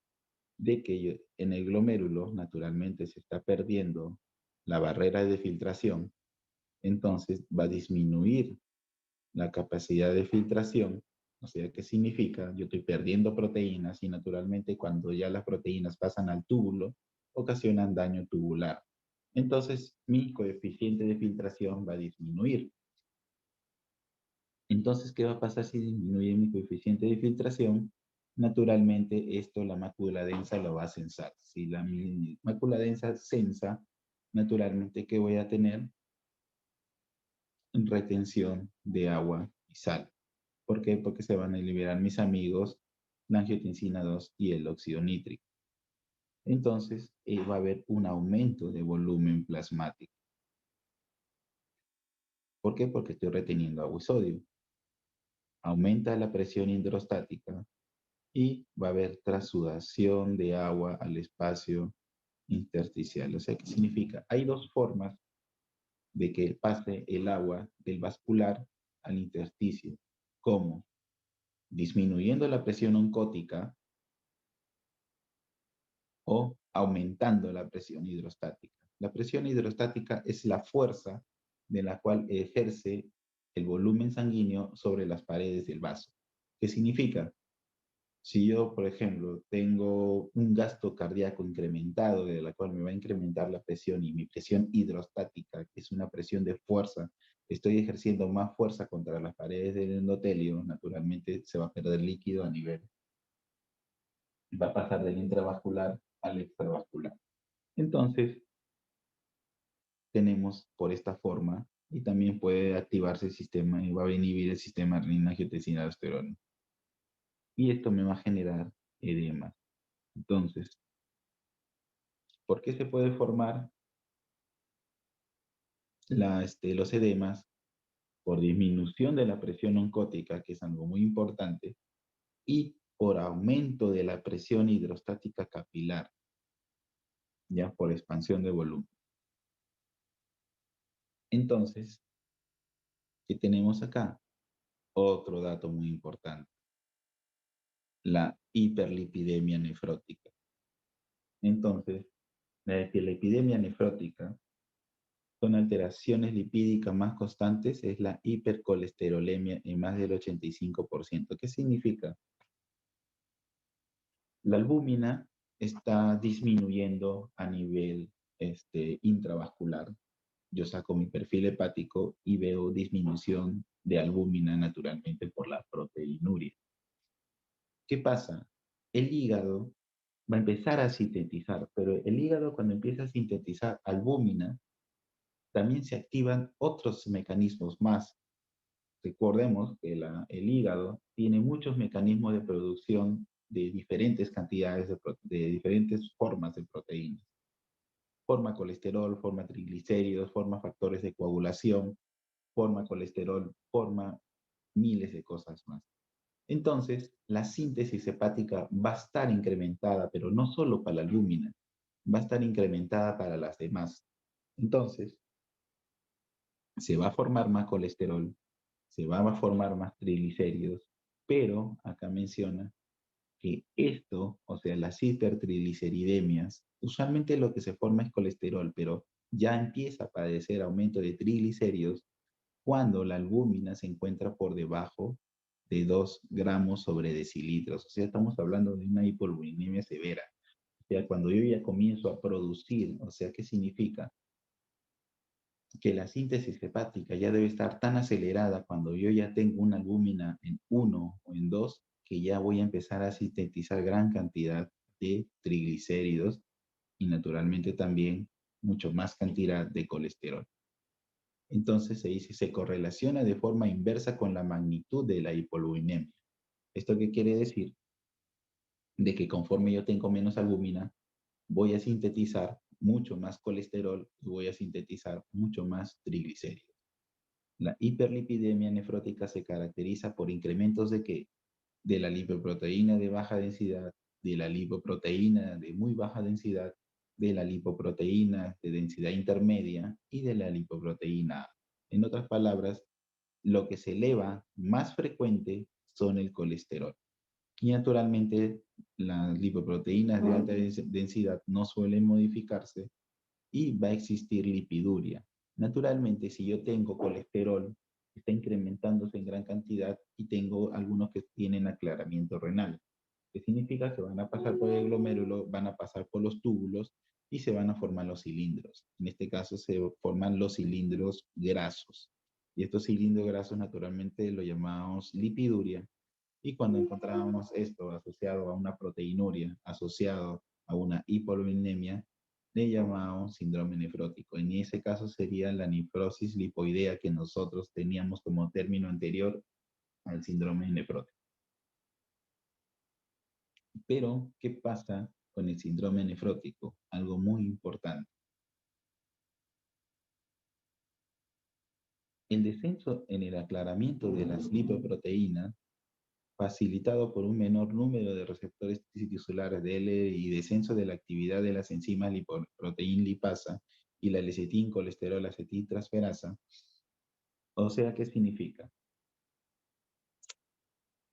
de que en el glomérulo naturalmente se está perdiendo la barrera de filtración, entonces va a disminuir la capacidad de filtración. O sea, ¿qué significa? Yo estoy perdiendo proteínas y naturalmente cuando ya las proteínas pasan al túbulo, ocasionan daño tubular. Entonces, mi coeficiente de filtración va a disminuir. Entonces, ¿qué va a pasar si disminuye mi coeficiente de filtración? Naturalmente, esto la mácula densa lo va a censar. Si la mácula densa censa, naturalmente, ¿qué voy a tener? Retención de agua y sal. ¿Por qué? Porque se van a liberar mis amigos, la angiotensina 2 y el óxido nítrico. Entonces, va a haber un aumento de volumen plasmático. ¿Por qué? Porque estoy reteniendo agua y sodio. Aumenta la presión hidrostática y va a haber trasudación de agua al espacio intersticial. O sea, ¿qué significa? Hay dos formas de que pase el agua del vascular al intersticio. ¿Cómo? Disminuyendo la presión oncótica o aumentando la presión hidrostática. La presión hidrostática es la fuerza de la cual ejerce el volumen sanguíneo sobre las paredes del vaso. ¿Qué significa? Si yo, por ejemplo, tengo un gasto cardíaco incrementado, de la cual me va a incrementar la presión y mi presión hidrostática, que es una presión de fuerza, estoy ejerciendo más fuerza contra las paredes del endotelio, naturalmente se va a perder líquido a nivel, va a pasar del intravascular al extravascular. Entonces, tenemos por esta forma, y también puede activarse el sistema, y va a inhibir el sistema renina-angiotensina-aldosterona. Y esto me va a generar edema. Entonces, ¿por qué se puede formar los edemas? Por disminución de la presión oncótica, que es algo muy importante, y por aumento de la presión hidrostática capilar, ya por expansión de volumen. Entonces, ¿qué tenemos acá? Otro dato muy importante, la hiperlipidemia nefrótica. Entonces, la epidemia nefrótica son alteraciones lipídicas más constantes, es la hipercolesterolemia en más del 85%. ¿Qué significa? La albúmina está disminuyendo a nivel intravascular. Yo saco mi perfil hepático y veo disminución de albúmina naturalmente por la proteinuria. ¿Qué pasa? El hígado va a empezar a sintetizar, pero el hígado cuando empieza a sintetizar albúmina, también se activan otros mecanismos más. Recordemos que el hígado tiene muchos mecanismos de producción de diferentes cantidades, de diferentes formas de proteínas. Forma colesterol, forma triglicéridos, forma factores de coagulación, forma colesterol, forma miles de cosas más. Entonces, la síntesis hepática va a estar incrementada, pero no solo para la albúmina, va a estar incrementada para las demás. Entonces, se va a formar más colesterol, se va a formar más triglicéridos, pero acá menciona que esto, o sea, las hipertrigliceridemias, usualmente lo que se forma es colesterol, pero ya empieza a padecer aumento de triglicéridos cuando la albúmina se encuentra por debajo de 2 gramos sobre decilitros. O sea, estamos hablando de una hipoalbuminemia severa. O sea, cuando yo ya comienzo a producir, o sea, ¿qué significa? Que la síntesis hepática ya debe estar tan acelerada cuando yo ya tengo una albúmina en 1 o en 2, que ya voy a empezar a sintetizar gran cantidad de triglicéridos y naturalmente también mucho más cantidad de colesterol. Entonces se dice, se correlaciona de forma inversa con la magnitud de la hipoalbuminemia. ¿Esto qué quiere decir? De que conforme yo tengo menos albúmina, voy a sintetizar mucho más colesterol y voy a sintetizar mucho más triglicéridos. La hiperlipidemia nefrótica se caracteriza por incrementos de ¿qué? De la lipoproteína de baja densidad, de la lipoproteína de muy baja densidad, de la lipoproteína de densidad intermedia y de la lipoproteína A. En otras palabras, lo que se eleva más frecuente son el colesterol. Y naturalmente las lipoproteínas de alta densidad no suelen modificarse y va a existir lipiduria. Naturalmente, si yo tengo colesterol, está incrementándose en gran cantidad y tengo algunos que tienen aclaramiento renal, que significa que van a pasar por el glomérulo, van a pasar por los túbulos y se van a formar los cilindros. En este caso se forman los cilindros grasos. Y estos cilindros grasos naturalmente lo llamamos lipiduria. Y cuando encontrábamos esto asociado a una proteinuria, asociado a una hipoluminemia, le llamamos síndrome nefrótico. En ese caso sería la nefrosis lipoidea que nosotros teníamos como término anterior al síndrome nefrótico. Pero, ¿qué pasa con el síndrome nefrótico? Algo muy importante. El descenso en el aclaramiento de las lipoproteínas, facilitado por un menor número de receptores tisulares de L y descenso de la actividad de las enzimas lipoproteína lipasa y la lecitin colesterol acetiltransferasa. O sea, ¿qué significa?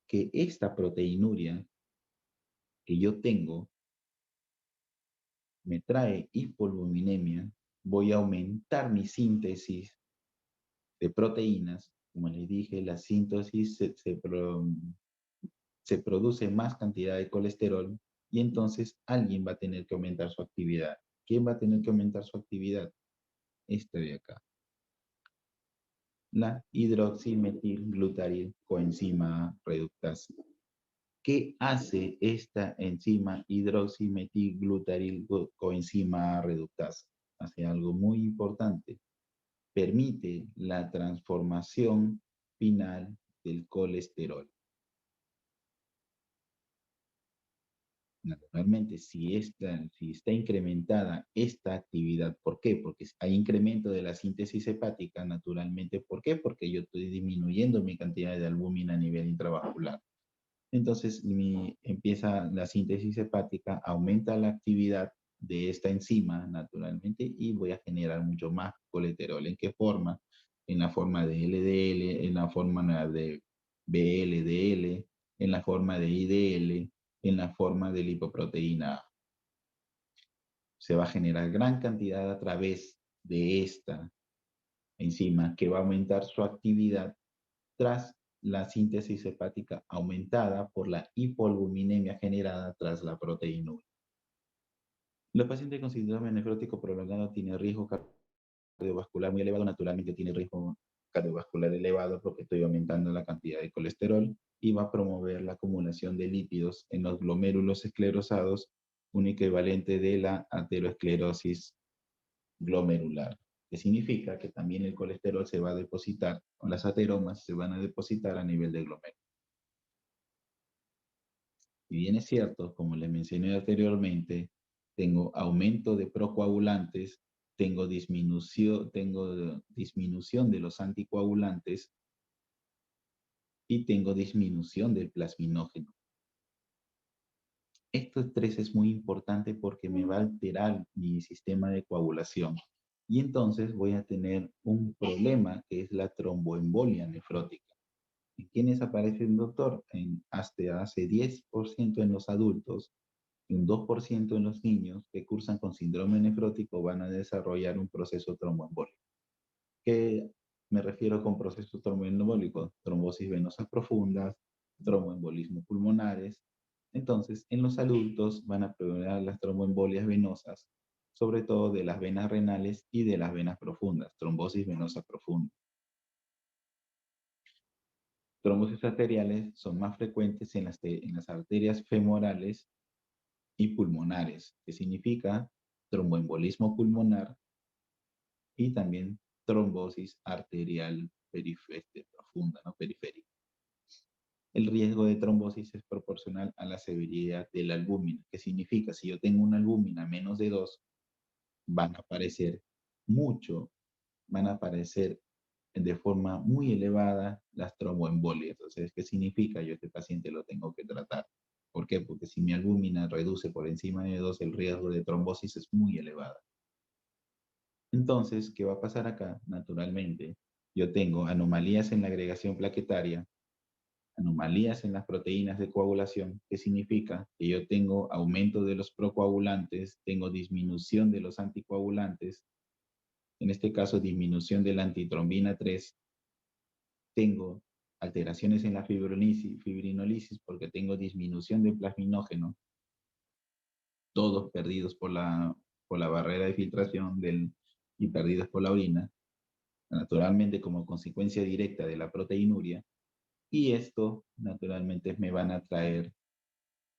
Que esta proteinuria que yo tengo me trae hipoluminemia, voy a aumentar mi síntesis de proteínas. Como les dije, la síntesis se produce más cantidad de colesterol y entonces alguien va a tener que aumentar su actividad. ¿Quién va a tener que aumentar su actividad? Este de acá. La hidroximetilglutaril coenzima reductasa. ¿Qué hace esta enzima hidroximetilglutaril coenzima reductasa? Hace algo muy importante. Permite la transformación final del colesterol. Naturalmente, si está incrementada esta actividad, ¿por qué? Porque hay incremento de la síntesis hepática, naturalmente. ¿Por qué? Porque yo estoy disminuyendo mi cantidad de albúmina a nivel intravascular. Entonces, empieza la síntesis hepática, aumenta la actividad de esta enzima, naturalmente, y voy a generar mucho más colesterol. ¿En qué forma? En la forma de LDL, en la forma de VLDL, en la forma de IDL, en la forma de lipoproteína A. Se va a generar gran cantidad a través de esta enzima que va a aumentar su actividad tras la síntesis hepática aumentada por la hipoalbuminemia generada tras la proteinuria. Los pacientes con síndrome nefrótico prolongado tienen riesgo cardiovascular muy elevado, naturalmente tiene riesgo cardiovascular elevado porque estoy aumentando la cantidad de colesterol y va a promover la acumulación de lípidos en los glomérulos esclerosados, un equivalente de la aterosclerosis glomerular, que significa que también el colesterol se va a depositar, o las ateromas se van a depositar a nivel del glomérulo. Y bien es cierto, como les mencioné anteriormente, tengo aumento de procoagulantes, tengo disminución de los anticoagulantes y tengo disminución del plasminógeno. Estos tres es muy importante porque me va a alterar mi sistema de coagulación. Y entonces voy a tener un problema que es la tromboembolia nefrótica. ¿En quiénes aparece el doctor? Hasta hace 10% en los adultos y un 2% en los niños que cursan con síndrome nefrótico van a desarrollar un proceso tromboembólico. ¿Qué me refiero con proceso tromboembólico? Trombosis venosas profundas, tromboembolismo pulmonares. Entonces, en los adultos van a predominar las tromboembolias venosas, sobre todo de las venas renales y de las venas profundas, trombosis venosa profunda. Trombosis arteriales son más frecuentes en las arterias femorales y pulmonares, que significa tromboembolismo pulmonar y también trombosis arterial profunda, ¿no? Periférica. El riesgo de trombosis es proporcional a la severidad de la albúmina, que significa si yo tengo una albúmina menos de 2, van a aparecer de forma muy elevada las tromboembolias. Entonces, ¿qué significa? Yo a este paciente lo tengo que tratar. ¿Por qué? Porque si mi albúmina reduce por encima de 2, el riesgo de trombosis es muy elevado. Entonces, ¿qué va a pasar acá? Naturalmente, yo tengo anomalías en la agregación plaquetaria, anomalías en las proteínas de coagulación, que significa que yo tengo aumento de los procoagulantes, tengo disminución de los anticoagulantes, en este caso disminución de la antitrombina 3, tengo alteraciones en la fibrinolisis porque tengo disminución de plasminógeno, todos perdidos por la barrera de filtración y perdidos por la orina, naturalmente como consecuencia directa de la proteinuria, y esto naturalmente me van a traer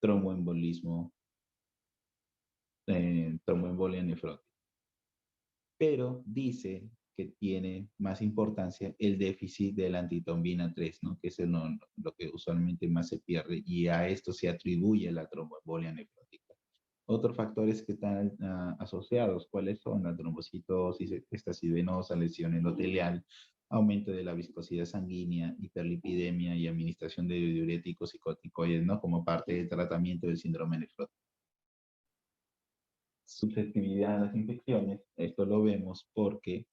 tromboembolismo, tromboembolia nefrótica. Pero dice que tiene más importancia el déficit de la antitrombina 3, ¿no? Que es lo que usualmente más se pierde, y a esto se atribuye la tromboembolia nefrótica. Otros factores que están asociados, ¿cuáles son? La trombocitosis, estasis venosa, lesión endotelial, aumento de la viscosidad sanguínea, hiperlipidemia y administración de diuréticos y corticoides, ¿no? Como parte del tratamiento del síndrome nefrótico. Susceptibilidad a las infecciones, esto lo vemos porque,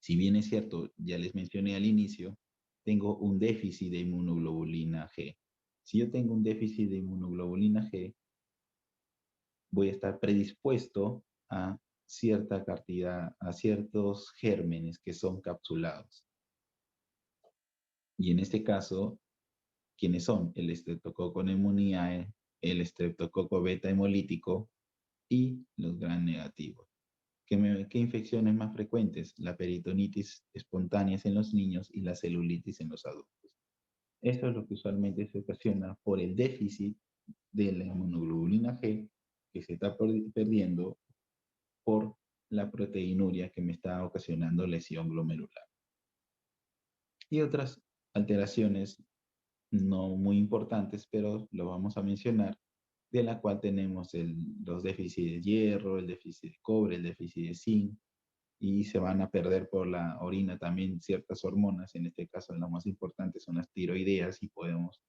si bien es cierto, ya les mencioné al inicio, tengo un déficit de inmunoglobulina G. Si yo tengo un déficit de inmunoglobulina G, voy a estar predispuesto a cierta cantidad, a ciertos gérmenes que son capsulados. Y en este caso, ¿quiénes son? El Streptococcus pneumoniae, el Streptococcus beta hemolítico y los gram negativos. ¿Qué infecciones más frecuentes? La peritonitis espontánea en los niños y la celulitis en los adultos. Esto es lo que usualmente se ocasiona por el déficit de la inmunoglobulina G que se está perdiendo por la proteinuria que me está ocasionando lesión glomerular. Y otras alteraciones no muy importantes, pero lo vamos a mencionar, de la cual tenemos los déficits de hierro, el déficit de cobre, el déficit de zinc, y se van a perder por la orina también ciertas hormonas, en este caso las más importantes son las tiroideas, y podemos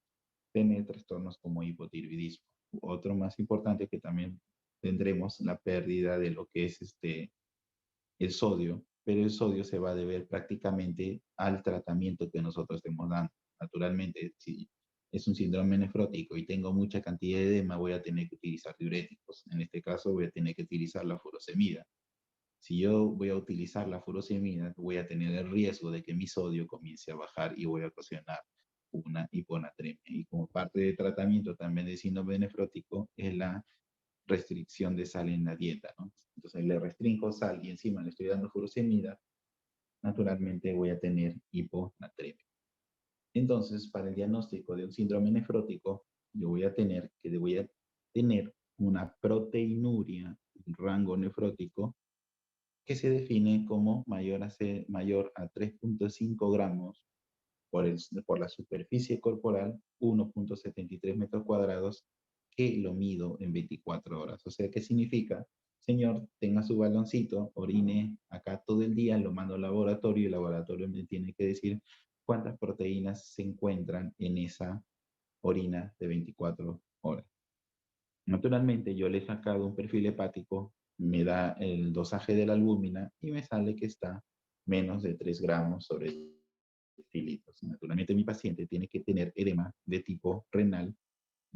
tener trastornos como hipotiroidismo. Otro más importante que también tendremos la pérdida de lo que es el sodio, pero el sodio se va a deber prácticamente al tratamiento que nosotros estemos dando. Naturalmente, si es un síndrome nefrótico y tengo mucha cantidad de edema, voy a tener que utilizar diuréticos. En este caso, voy a tener que utilizar la furosemida. Si yo voy a utilizar la furosemida, voy a tener el riesgo de que mi sodio comience a bajar y voy a ocasionar una hiponatremia. Y como parte del tratamiento también del síndrome nefrótico es la restricción de sal en la dieta, ¿no? Entonces le restringo sal y encima le estoy dando furosemida, naturalmente voy a tener hiponatremia. Entonces, para el diagnóstico de un síndrome nefrótico, yo voy a tener una proteinuria, un rango nefrótico, que se define como mayor a 3.5 gramos por la superficie corporal, 1.73 metros cuadrados, que lo mido en 24 horas. O sea, ¿qué significa? Señor, tenga su baloncito, orine acá todo el día, lo mando al laboratorio y el laboratorio me tiene que decir cuántas proteínas se encuentran en esa orina de 24 horas. Naturalmente, yo le he sacado un perfil hepático, me da el dosaje de la albúmina y me sale que está menos de 3 gramos sobre litros. Naturalmente, mi paciente tiene que tener edema de tipo renal,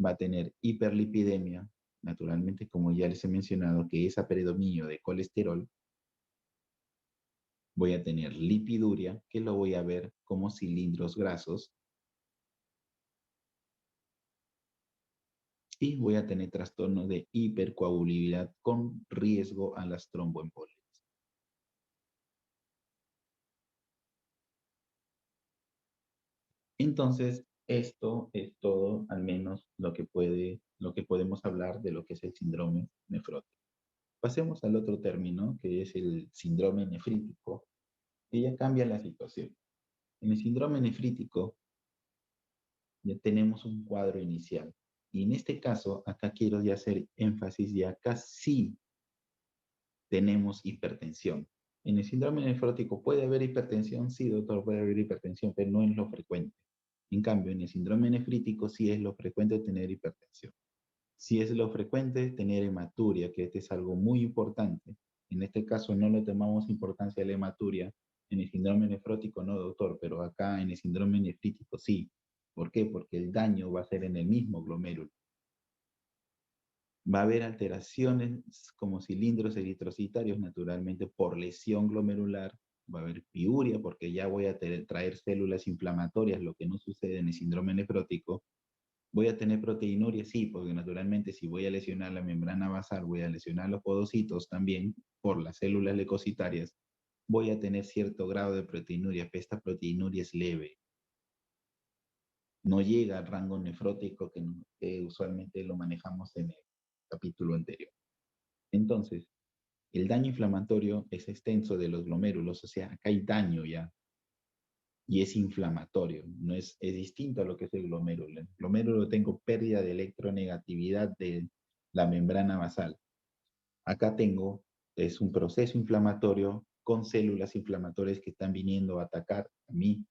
va a tener hiperlipidemia, naturalmente, como ya les he mencionado, que es a predominio de colesterol. Voy a tener lipiduria, que lo voy a ver como cilindros grasos. Y voy a tener trastorno de hipercoagulabilidad con riesgo a las tromboembolias. Entonces, esto es todo, al menos lo que podemos hablar de lo que es el síndrome nefrótico. Pasemos al otro término, que es el síndrome nefrítico, que ya cambia la situación. En el síndrome nefrítico ya tenemos un cuadro inicial. Y en este caso, acá quiero ya hacer énfasis, y acá sí tenemos hipertensión. En el síndrome nefrótico, ¿puede haber hipertensión? Sí, doctor, puede haber hipertensión, pero no es lo frecuente. En cambio, en el síndrome nefrítico sí es lo frecuente tener hipertensión. Sí es lo frecuente tener hematuria, que este es algo muy importante. En este caso no le tomamos importancia a la hematuria. En el síndrome nefrótico no, doctor, pero acá en el síndrome nefrítico sí. ¿Por qué? Porque el daño va a ser en el mismo glomérulo. Va a haber alteraciones como cilindros eritrocitarios, naturalmente por lesión glomerular. Va a haber piuria porque ya voy a traer células inflamatorias, lo que no sucede en el síndrome nefrótico. Voy a tener proteinuria, sí, porque naturalmente si voy a lesionar la membrana basal, voy a lesionar los podocitos también por las células leucocitarias, voy a tener cierto grado de proteinuria, pero esta proteinuria es leve. No llega al rango nefrótico que usualmente lo manejamos en el capítulo anterior. Entonces, el daño inflamatorio es extenso de los glomérulos, o sea, acá hay daño ya, y es inflamatorio, no es distinto a lo que es el glomérulo. El glomérulo tengo pérdida de electronegatividad de la membrana basal. Acá es un proceso inflamatorio con células inflamatorias que están viniendo a atacar a mi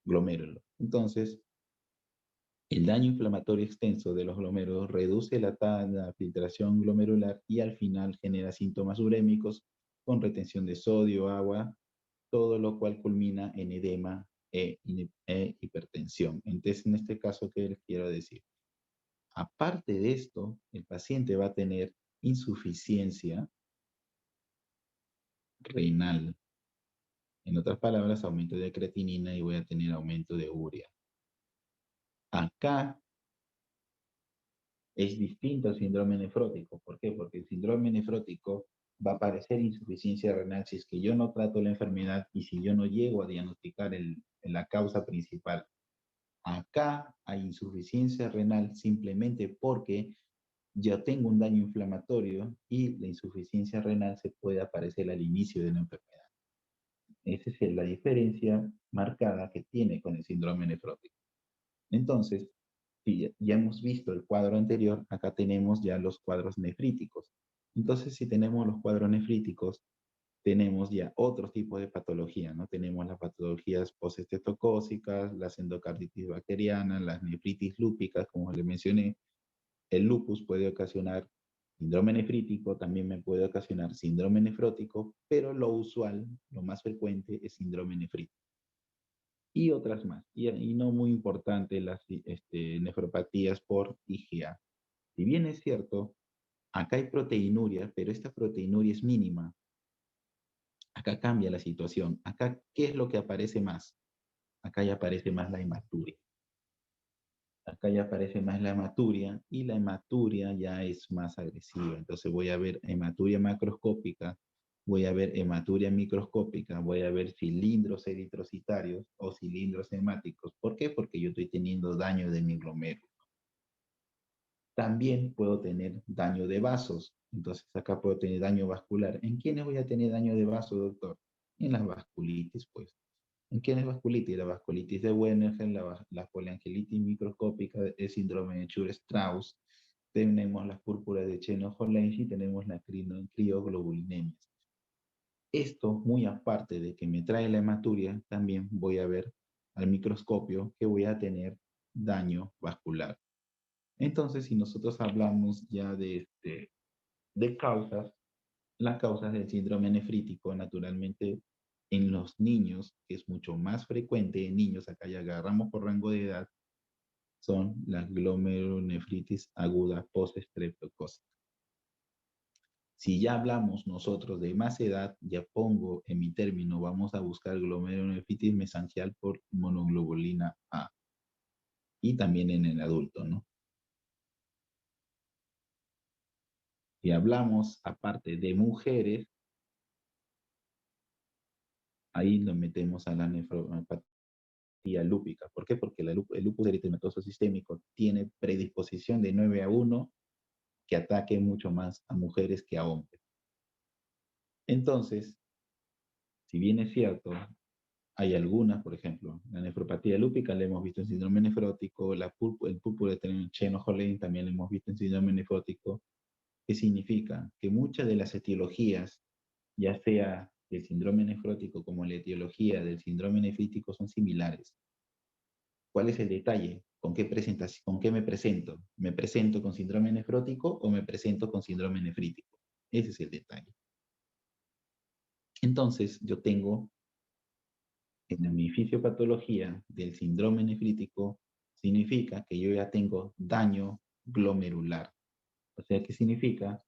glomérulo. Entonces, el daño inflamatorio extenso de los glomérulos reduce la filtración glomerular y al final genera síntomas urémicos con retención de sodio, agua, todo lo cual culmina en edema e hipertensión. Entonces, en este caso, ¿qué les quiero decir? Aparte de esto, el paciente va a tener insuficiencia renal. En otras palabras, aumento de creatinina y voy a tener aumento de urea. Acá es distinto al síndrome nefrótico. ¿Por qué? Porque el síndrome nefrótico va a aparecer insuficiencia renal si es que yo no trato la enfermedad y si yo no llego a diagnosticar la causa principal. Acá hay insuficiencia renal simplemente porque ya tengo un daño inflamatorio y la insuficiencia renal se puede aparecer al inicio de la enfermedad. Esa es la diferencia marcada que tiene con el síndrome nefrótico. Entonces, si ya hemos visto el cuadro anterior, acá tenemos ya los cuadros nefríticos. Entonces, si tenemos los cuadros nefríticos, tenemos ya otro tipo de patología, ¿no? Tenemos las patologías postestreptocócicas, las endocarditis bacterianas, las nefritis lúpicas, como les mencioné. El lupus puede ocasionar síndrome nefrítico, también me puede ocasionar síndrome nefrótico, pero lo usual, lo más frecuente es síndrome nefrítico. Y otras más, y no muy importante las nefropatías por IgA. Si bien es cierto, acá hay proteinuria, pero esta proteinuria es mínima. Acá cambia la situación. Acá, ¿qué es lo que aparece más? Acá ya aparece más la hematuria. Acá ya aparece más la hematuria y la hematuria ya es más agresiva. Entonces voy a ver hematuria macroscópica, voy a ver hematuria microscópica, voy a ver cilindros eritrocitarios o cilindros hemáticos. ¿Por qué? Porque yo estoy teniendo daño de mi glomérulo. También puedo tener daño de vasos. Entonces acá puedo tener daño vascular. ¿En quiénes voy a tener daño de vaso, doctor? En las vasculitis, pues. ¿En quién es vasculitis? La vasculitis de Werner, la poliangielitis microscópica, el síndrome de Chur-Strauss, tenemos las púrpuras de Cheno-Holland y tenemos la crioglobulinemias. Esto, muy aparte de que me trae la hematuria, también voy a ver al microscopio que voy a tener daño vascular. Entonces, si nosotros hablamos ya de causas, las causas del síndrome nefrítico, naturalmente, en los niños, que es mucho más frecuente en niños, acá ya agarramos por rango de edad, son las glomerulonefritis aguda postestreptocócica. Si ya hablamos nosotros de más edad, ya pongo en mi término, vamos a buscar glomerulonefritis mesangial por monoglobulina A. Y también en el adulto, ¿no? Si hablamos, aparte de mujeres, ahí lo metemos a la nefropatía lúpica. ¿Por qué? Porque el lupus eritematoso sistémico tiene predisposición de 9-1 que ataque mucho más a mujeres que a hombres. Entonces, si bien es cierto, hay algunas, por ejemplo, la nefropatía lúpica la hemos visto en síndrome nefrótico, el púrpura de Cheno-Holland también la hemos visto en síndrome nefrótico, que significa que muchas de las etiologías, ya sea del síndrome nefrótico como la etiología del síndrome nefrítico, son similares. ¿Cuál es el detalle? ¿Con qué me presento? ¿Me presento con síndrome nefrótico o me presento con síndrome nefrítico? Ese es el detalle. Entonces, yo tengo en mi fisiopatología del síndrome nefrítico significa que yo ya tengo daño glomerular. O sea, ¿qué significa?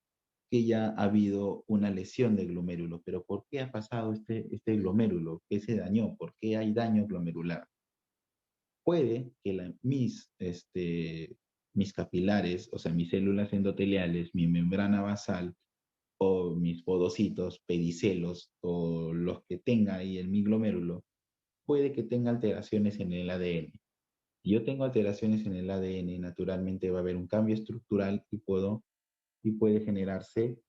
Que ya ha habido una lesión del glomérulo. Pero ¿por qué ha pasado este glomérulo? ¿Qué se dañó? ¿Por qué hay daño glomerular? Puede que mis capilares, o sea, mis células endoteliales, mi membrana basal o mis podocitos, pedicelos o los que tenga ahí en mi glomérulo, puede que tenga alteraciones en el ADN. Si yo tengo alteraciones en el ADN, naturalmente va a haber un cambio estructural y puede generarse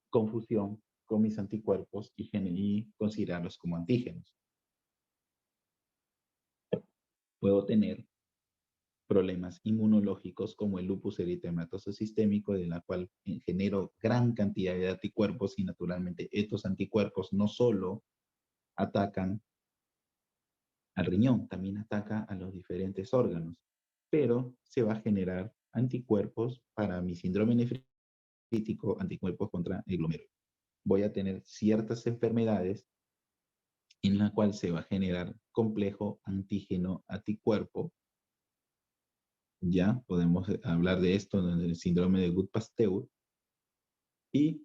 confusión con mis anticuerpos y considerarlos como antígenos. Puedo tener problemas inmunológicos como el lupus eritematoso sistémico, de la cual genero gran cantidad de anticuerpos y naturalmente estos anticuerpos no solo atacan al riñón, también ataca a los diferentes órganos, pero se va a generar anticuerpos para mi síndrome nefrítico, anticuerpos contra el glomérulo. Voy a tener ciertas enfermedades en la cual se va a generar complejo antígeno anticuerpo. Ya podemos hablar de esto en el síndrome de Gut-Pasteur y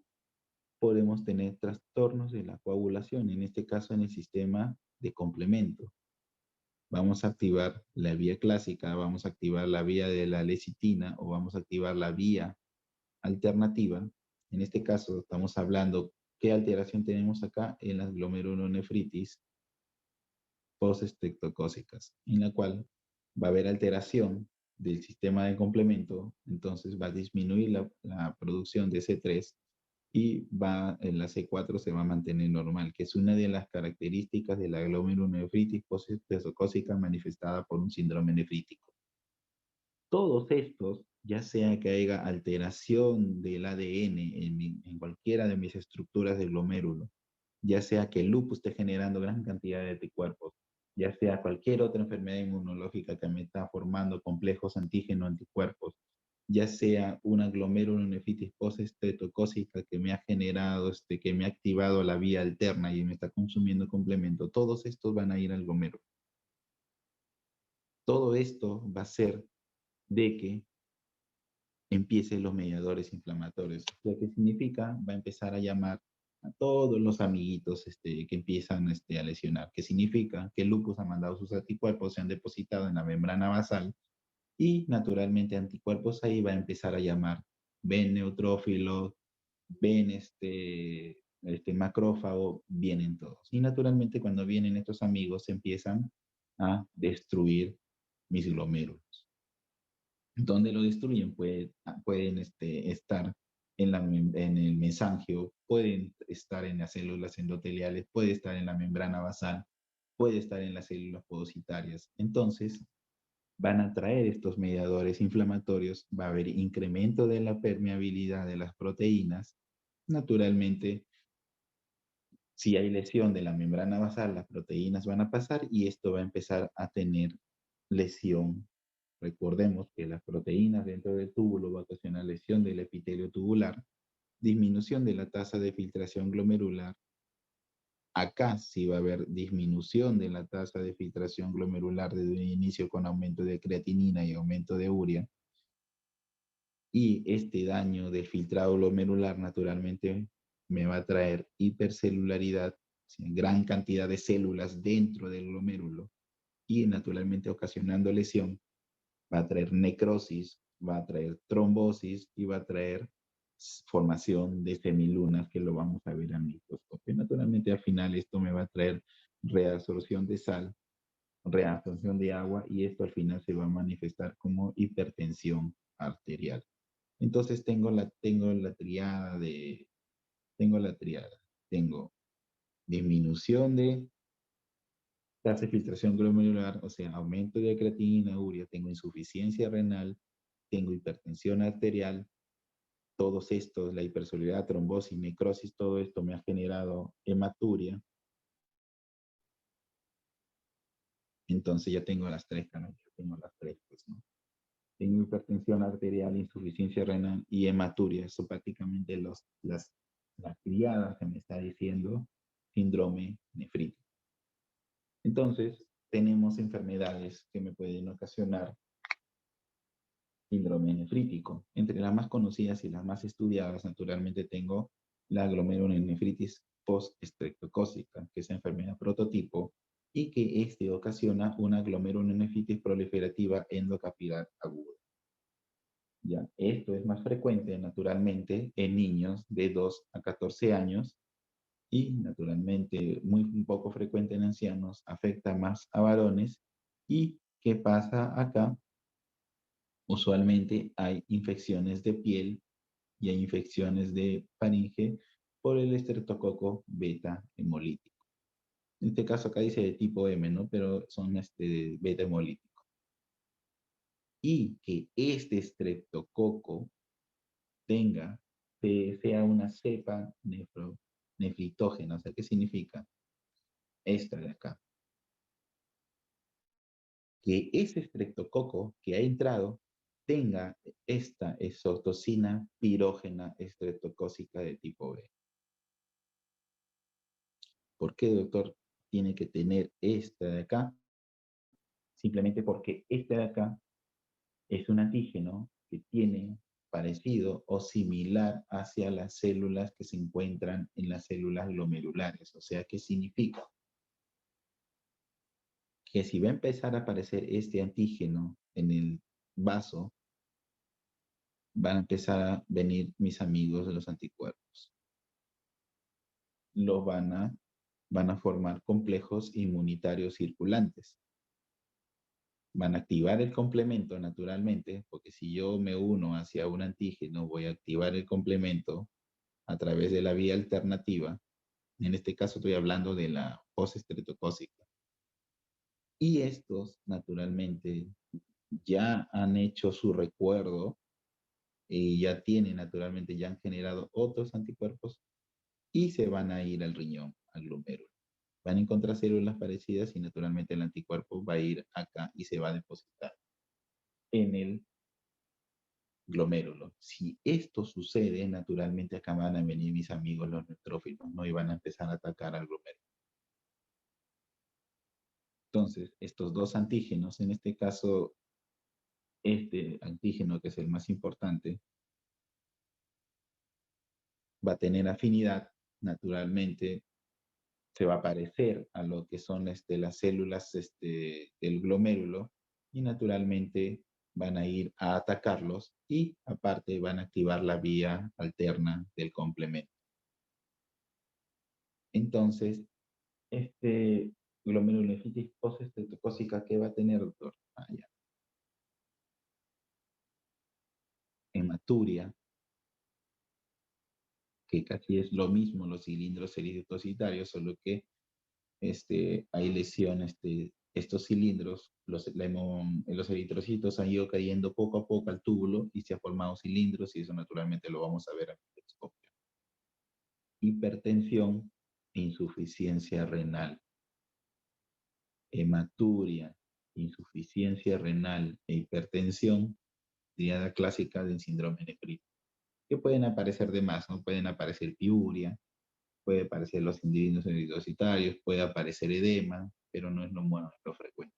podemos tener trastornos de la coagulación, en este caso en el sistema de complemento. Vamos a activar la vía clásica, vamos a activar la vía de la lecitina o vamos a activar la vía alternativa. En este caso estamos hablando qué alteración tenemos acá en las glomerulonefritis postestreptocócicas, en la cual va a haber alteración del sistema de complemento, entonces va a disminuir la producción de C3 y en la C4 se va a mantener normal, que es una de las características de la glomerulonefritis postestreptocócica manifestada por un síndrome nefrítico. Todos estos, ya sea que haya alteración del ADN en cualquiera de mis estructuras del glomérulo, ya sea que el lupus esté generando gran cantidad de anticuerpos, ya sea cualquier otra enfermedad inmunológica que me está formando complejos antígeno-anticuerpos, ya sea una glomerulonefritis postestreptocócica que me ha generado, que me ha activado la vía alterna y me está consumiendo complemento, todos estos van a ir al glomérulo. Todo esto va a ser de que empiecen los mediadores inflamatorios. Lo que significa, va a empezar a llamar a todos los amiguitos que empiezan a lesionar, que significa que el lupus ha mandado sus anticuerpos, se han depositado en la membrana basal y naturalmente anticuerpos ahí va a empezar a llamar, ven neutrófilo, ven macrófago, vienen todos. Y naturalmente cuando vienen estos amigos se empiezan a destruir mis glomérulos. ¿Dónde lo destruyen? Pueden estar en el mesangio, pueden estar en las células endoteliales, puede estar en la membrana basal, puede estar en las células podocitarias. Entonces, van a traer estos mediadores inflamatorios, va a haber incremento de la permeabilidad de las proteínas. Naturalmente, si hay lesión de la membrana basal, las proteínas van a pasar y esto va a empezar a tener lesión. Recordemos que las proteínas dentro del túbulo va a ocasionar lesión del epitelio tubular, disminución de la tasa de filtración glomerular. Acá sí va a haber disminución de la tasa de filtración glomerular desde el inicio con aumento de creatinina y aumento de urea. Y este daño del filtrado glomerular naturalmente me va a traer hipercelularidad, gran cantidad de células dentro del glomérulo y naturalmente ocasionando lesión. Va a traer necrosis, va a traer trombosis y va a traer formación de semilunas que lo vamos a ver al microscopio. Naturalmente al final esto me va a traer reabsorción de sal, reabsorción de agua y esto al final se va a manifestar como hipertensión arterial. Entonces tengo la triada. Tengo disminución de tasa de filtración glomerular, o sea, aumento de creatinina, urea, tengo insuficiencia renal, tengo hipertensión arterial, todos estos, la hipersolubilidad, trombosis, necrosis, todo esto me ha generado hematuria. Entonces ya tengo las tres, pues, ¿no? Tengo hipertensión arterial, insuficiencia renal y hematuria. Eso prácticamente la triada que me está diciendo síndrome nefrítico. Entonces, tenemos enfermedades que me pueden ocasionar síndrome nefrítico. Entre las más conocidas y las más estudiadas, naturalmente tengo la glomerulonefritis post-estreptocócica, que es enfermedad prototipo, y que ocasiona una glomerulonefritis proliferativa endocapilar aguda. Ya, esto es más frecuente, naturalmente, en niños de 2 a 14 años y, naturalmente, un poco frecuente en ancianos, afecta más a varones. ¿Y qué pasa acá? Usualmente hay infecciones de piel y hay infecciones de faringe por el estreptococo beta hemolítico. En este caso acá dice de tipo M, ¿no? Pero son beta hemolítico. Y que este estreptococo sea una cepa nefritógena. O sea, ¿qué significa? Esta de acá. Que ese estreptococo que ha entrado tenga esta exotoxina pirógena estreptocócica de tipo B. ¿Por qué, doctor, tiene que tener esta de acá? Simplemente porque este de acá es un antígeno que tiene parecido o similar hacia las células que se encuentran en las células glomerulares. O sea, ¿qué significa? Que si va a empezar a aparecer este antígeno en el vaso, van a empezar a venir mis amigos de los anticuerpos. Van a formar complejos inmunitarios circulantes. Van a activar el complemento naturalmente, porque si yo me uno hacia un antígeno, voy a activar el complemento a través de la vía alternativa. En este caso estoy hablando de la postestreptocócica. Y estos, naturalmente, ya han hecho su recuerdo y ya han generado otros anticuerpos y se van a ir al riñón, al glomérulo. Van a encontrar células parecidas y naturalmente el anticuerpo va a ir acá y se va a depositar en el glomérulo. Si esto sucede, naturalmente acá van a venir mis amigos los neutrófilos, ¿no? Y van a empezar a atacar al glomérulo. Entonces, estos dos antígenos, en este caso, este antígeno que es el más importante, va a tener afinidad, naturalmente, se va a parecer a lo que son las células del glomérulo y naturalmente van a ir a atacarlos y aparte van a activar la vía alterna del complemento. Entonces, glomerulonefritis postestreptocócica, ¿qué va a tener, doctor? Hematuria, que casi es lo mismo los cilindros eritrocitarios, solo que hay lesión, estos cilindros, los eritrocitos han ido cayendo poco a poco al túbulo y se han formado cilindros y eso naturalmente lo vamos a ver en el microscopio. Hipertensión e insuficiencia renal. Hematuria, insuficiencia renal e hipertensión, triada clásica del síndrome nefrítico. Que pueden aparecer de más, ¿no? Pueden aparecer piuria, puede aparecer los cilindros eritrocitarios, puede aparecer edema, pero no es lo frecuente.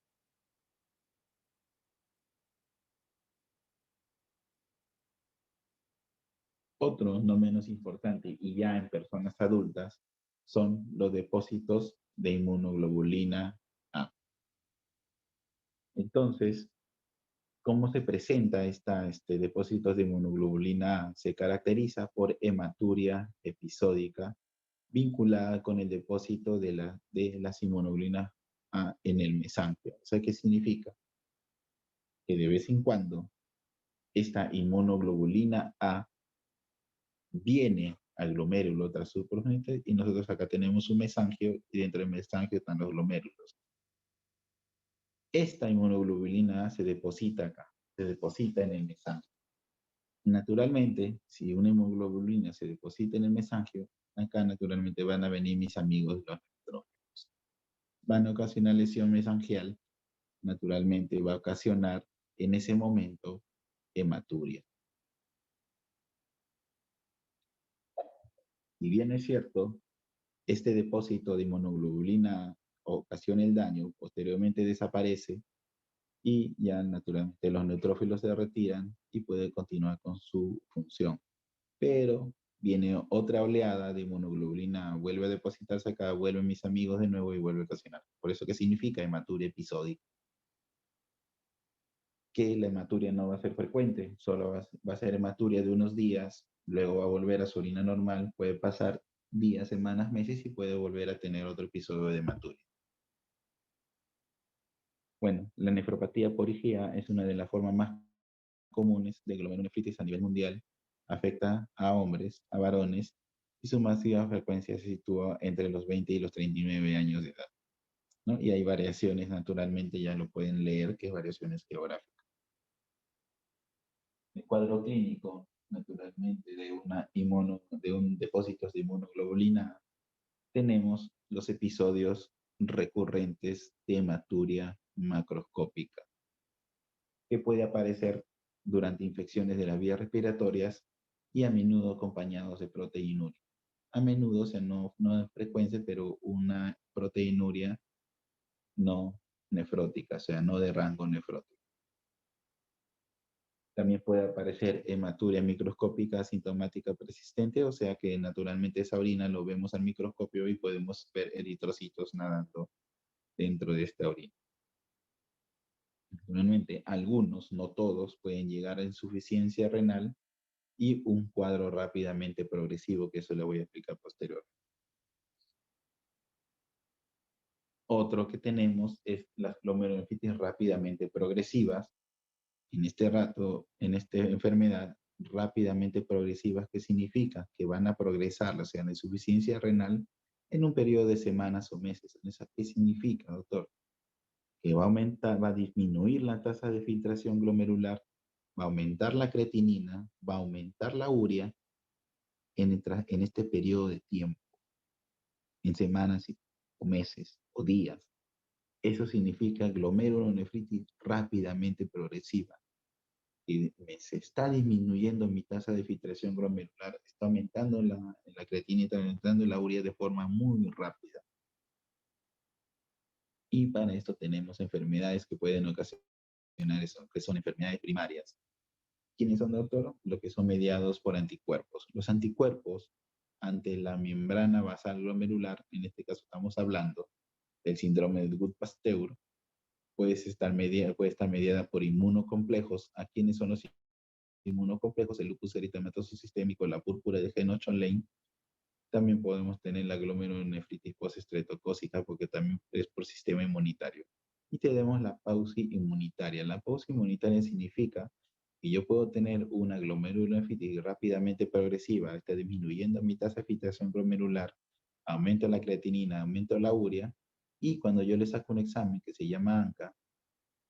Otro, no menos importante, y ya en personas adultas, son los depósitos de inmunoglobulina A. Entonces, ¿cómo se presenta depósitos de inmunoglobulina A? Se caracteriza por hematuria episódica vinculada con el depósito de las inmunoglobulinas A en el mesanquio. O sea, ¿qué significa? Que de vez en cuando esta inmunoglobulina A viene al glomérulo tras su progenitor y nosotros acá tenemos un mesangio y dentro del mesangio están los glomérulos. Esta inmunoglobulina A se deposita acá, se deposita en el mesangio. Naturalmente, si una inmunoglobulina se deposita en el mesangio, acá naturalmente van a venir mis amigos los neutrófilos. Van a ocasionar lesión mesangial, naturalmente va a ocasionar en ese momento hematuria. Si bien es cierto, este depósito de inmunoglobulina ocasiona el daño, posteriormente desaparece y ya naturalmente los neutrófilos se retiran y puede continuar con su función. Pero viene otra oleada de inmunoglobulina, vuelve a depositarse acá, vuelven mis amigos de nuevo y vuelve a ocasionar. Por eso que significa hematuria episódica. Que la hematuria no va a ser frecuente, solo va a ser hematuria de unos días, luego va a volver a su orina normal, puede pasar días, semanas, meses y puede volver a tener otro episodio de hematuria. Bueno, la nefropatía por IgA es una de las formas más comunes de glomerulonefritis a nivel mundial. Afecta a hombres, a varones, y su máxima frecuencia se sitúa entre los 20 y los 39 años de edad, ¿no? Y hay variaciones, naturalmente, ya lo pueden leer, que es variaciones geográficas. El cuadro clínico, naturalmente, de un depósito de inmunoglobulina, tenemos los episodios recurrentes de hematuria macroscópica, que puede aparecer durante infecciones de las vías respiratorias y a menudo acompañados de proteinuria. A menudo, o sea, no es frecuencia, pero una proteinuria no nefrótica, o sea, no de rango nefrótico. También puede aparecer hematuria microscópica asintomática persistente, o sea que naturalmente esa orina lo vemos al microscopio y podemos ver eritrocitos nadando dentro de esta orina. Naturalmente, algunos, no todos, pueden llegar a insuficiencia renal y un cuadro rápidamente progresivo, que eso le voy a explicar posteriormente. Otro que tenemos es las glomerulonefritis rápidamente progresivas. En esta enfermedad rápidamente progresivas, ¿qué significa? Que van a progresar, o sea, la insuficiencia renal en un periodo de semanas o meses. ¿Qué significa, doctor? Que va a aumentar, va a disminuir la tasa de filtración glomerular, va a aumentar la creatinina, va a aumentar la urea en este periodo de tiempo, en semanas o meses o días. Eso significa glomerulonefritis rápidamente progresiva. Y se está disminuyendo mi tasa de filtración glomerular, está aumentando la creatinina, está aumentando la urea de forma muy rápida. Y para esto tenemos enfermedades que pueden ocasionar eso, que son enfermedades primarias. ¿Quiénes son, doctor? Lo que son mediados por anticuerpos. Los anticuerpos ante la membrana basal glomerular, en este caso estamos hablando del síndrome de Gut-Pasteur, puede estar mediada por inmunocomplejos. ¿A quiénes son los inmunocomplejos? El lupus eritematoso sistémico, la púrpura de Henoch-Lane. También podemos tener la glomerulonefritis postestreptocócica, porque también es por sistema inmunitario. Y tenemos la pausi inmunitaria. La pausi inmunitaria significa que yo puedo tener una glomerulonefritis rápidamente progresiva, está disminuyendo mi tasa de filtración glomerular, aumento la creatinina, aumento la urea, y cuando yo le saco un examen que se llama ANCA,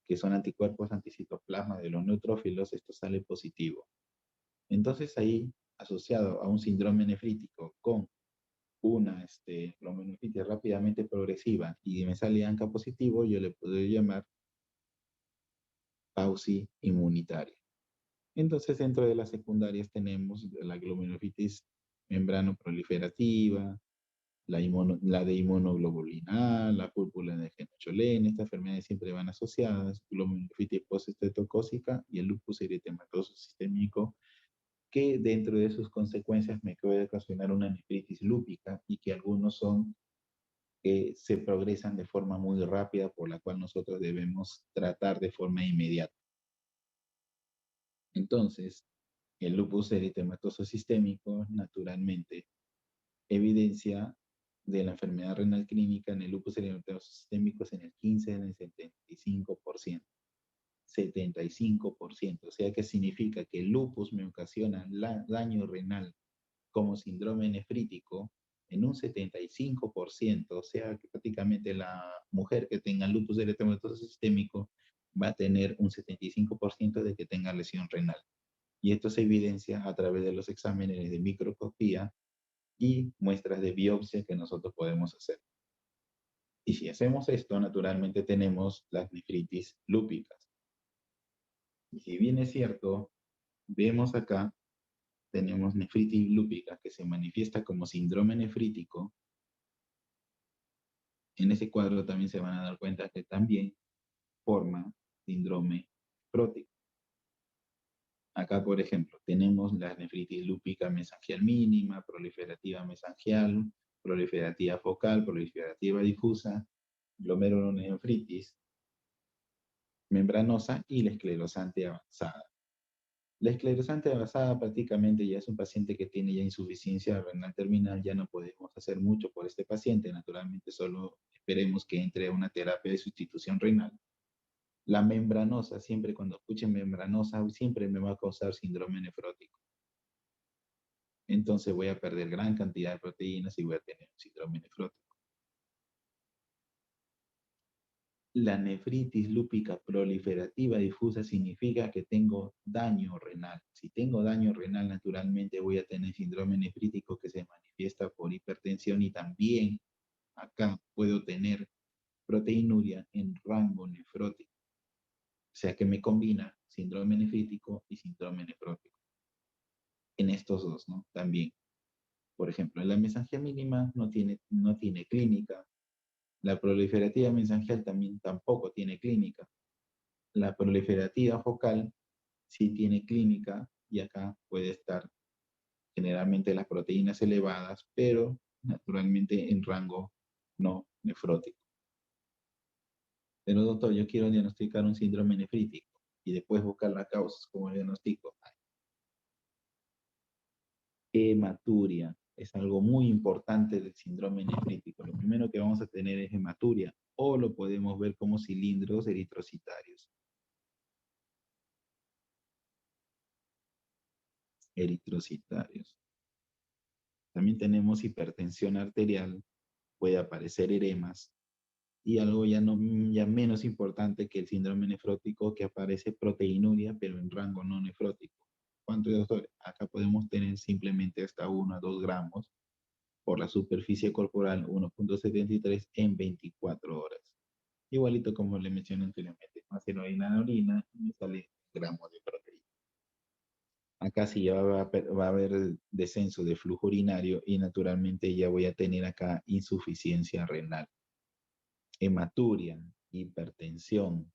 que son anticuerpos anticitoplasma de los neutrófilos, esto sale positivo. Entonces ahí, asociado a un síndrome nefrítico con una glomerulonefritis rápidamente progresiva y me sale ANCA positivo, yo le puedo llamar pausi inmunitaria. Entonces, dentro de las secundarias tenemos la glomerulonefritis membrano proliferativa, la de inmunoglobulina A, la púrpura de Henoch-Lane. Estas enfermedades siempre van asociadas, glomerulonefritis postestreptocócica y el lupus eritematoso sistémico, que dentro de sus consecuencias me puede ocasionar una nefritis lúpica, y que algunos son que se progresan de forma muy rápida, por la cual nosotros debemos tratar de forma inmediata. Entonces, el lupus eritematoso sistémico, naturalmente, evidencia de la enfermedad renal clínica en el lupus eritematoso sistémico es en el 15, en el 75%. 75%. O sea, que significa que el lupus me ocasiona daño renal como síndrome nefrítico en un 75%. O sea, que prácticamente la mujer que tenga lupus eritematoso sistémico va a tener un 75% de que tenga lesión renal. Y esto se evidencia a través de los exámenes de microscopía y muestras de biopsia que nosotros podemos hacer. Y si hacemos esto, naturalmente tenemos las nefritis lúpicas. Y si bien es cierto, vemos acá, tenemos nefritis lúpica que se manifiesta como síndrome nefrítico, En ese cuadro también se van a dar cuenta que también forma síndrome nefrótico. Acá, por ejemplo, tenemos la nefritis lúpica mesangial mínima, proliferativa mesangial, proliferativa focal, proliferativa difusa, glomerulonefritis membranosa y la esclerosante avanzada. La esclerosante avanzada prácticamente ya es un paciente que tiene ya insuficiencia renal terminal, ya no podemos hacer mucho por este paciente, naturalmente solo esperemos que entre a una terapia de sustitución renal. La membranosa, siempre cuando escuchen membranosa, siempre me va a causar síndrome nefrótico. Entonces voy a perder gran cantidad de proteínas y voy a tener un síndrome nefrótico. La nefritis lúpica proliferativa difusa significa que tengo daño renal. Si tengo daño renal, naturalmente voy a tener síndrome nefrítico que se manifiesta por hipertensión y también acá puedo tener proteinuria en rango nefrótico. O sea que me combina síndrome nefrítico y síndrome nefrótico. En estos dos, ¿no? También. Por ejemplo, la mesangia mínima no tiene clínica. La proliferativa mesangial también tampoco tiene clínica. La proliferativa focal sí tiene clínica y acá puede estar generalmente las proteínas elevadas, pero naturalmente en rango no nefrótico. Pero doctor, yo quiero diagnosticar un síndrome nefrítico y después buscar las causas como diagnóstico. Hematuria es algo muy importante del síndrome nefrítico. Lo primero que vamos a tener es hematuria o lo podemos ver como cilindros eritrocitarios. Eritrocitarios. También tenemos hipertensión arterial, puede aparecer edemas y algo ya menos importante que el síndrome nefrótico, que aparece proteinuria pero en rango no nefrótico. ¿Cuánto, doctor? Acá podemos tener simplemente hasta 1 a 2 gramos por la superficie corporal, 1.73 en 24 horas. Igualito como le mencioné anteriormente, más heroína en la orina y me sale gramos de proteína. Acá sí ya va a haber descenso de flujo urinario y naturalmente ya voy a tener acá insuficiencia renal. Hematuria, hipertensión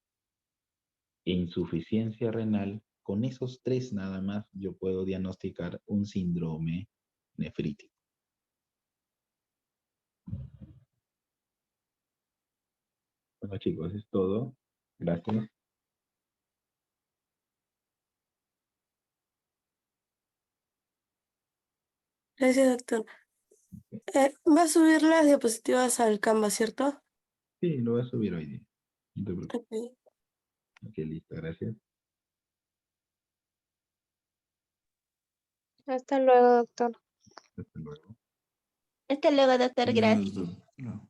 e insuficiencia renal, con esos 3 nada más yo puedo diagnosticar un síndrome nefrítico. Bueno chicos, es todo. Gracias. Gracias, doctor. Va a subir las diapositivas al Canva, ¿cierto? Sí, lo voy a subir hoy día. No te preocupes. Ok. Ok, listo, gracias. Hasta luego, doctor. Hasta luego. Hasta luego, doctor. Gracias. Doctor. No.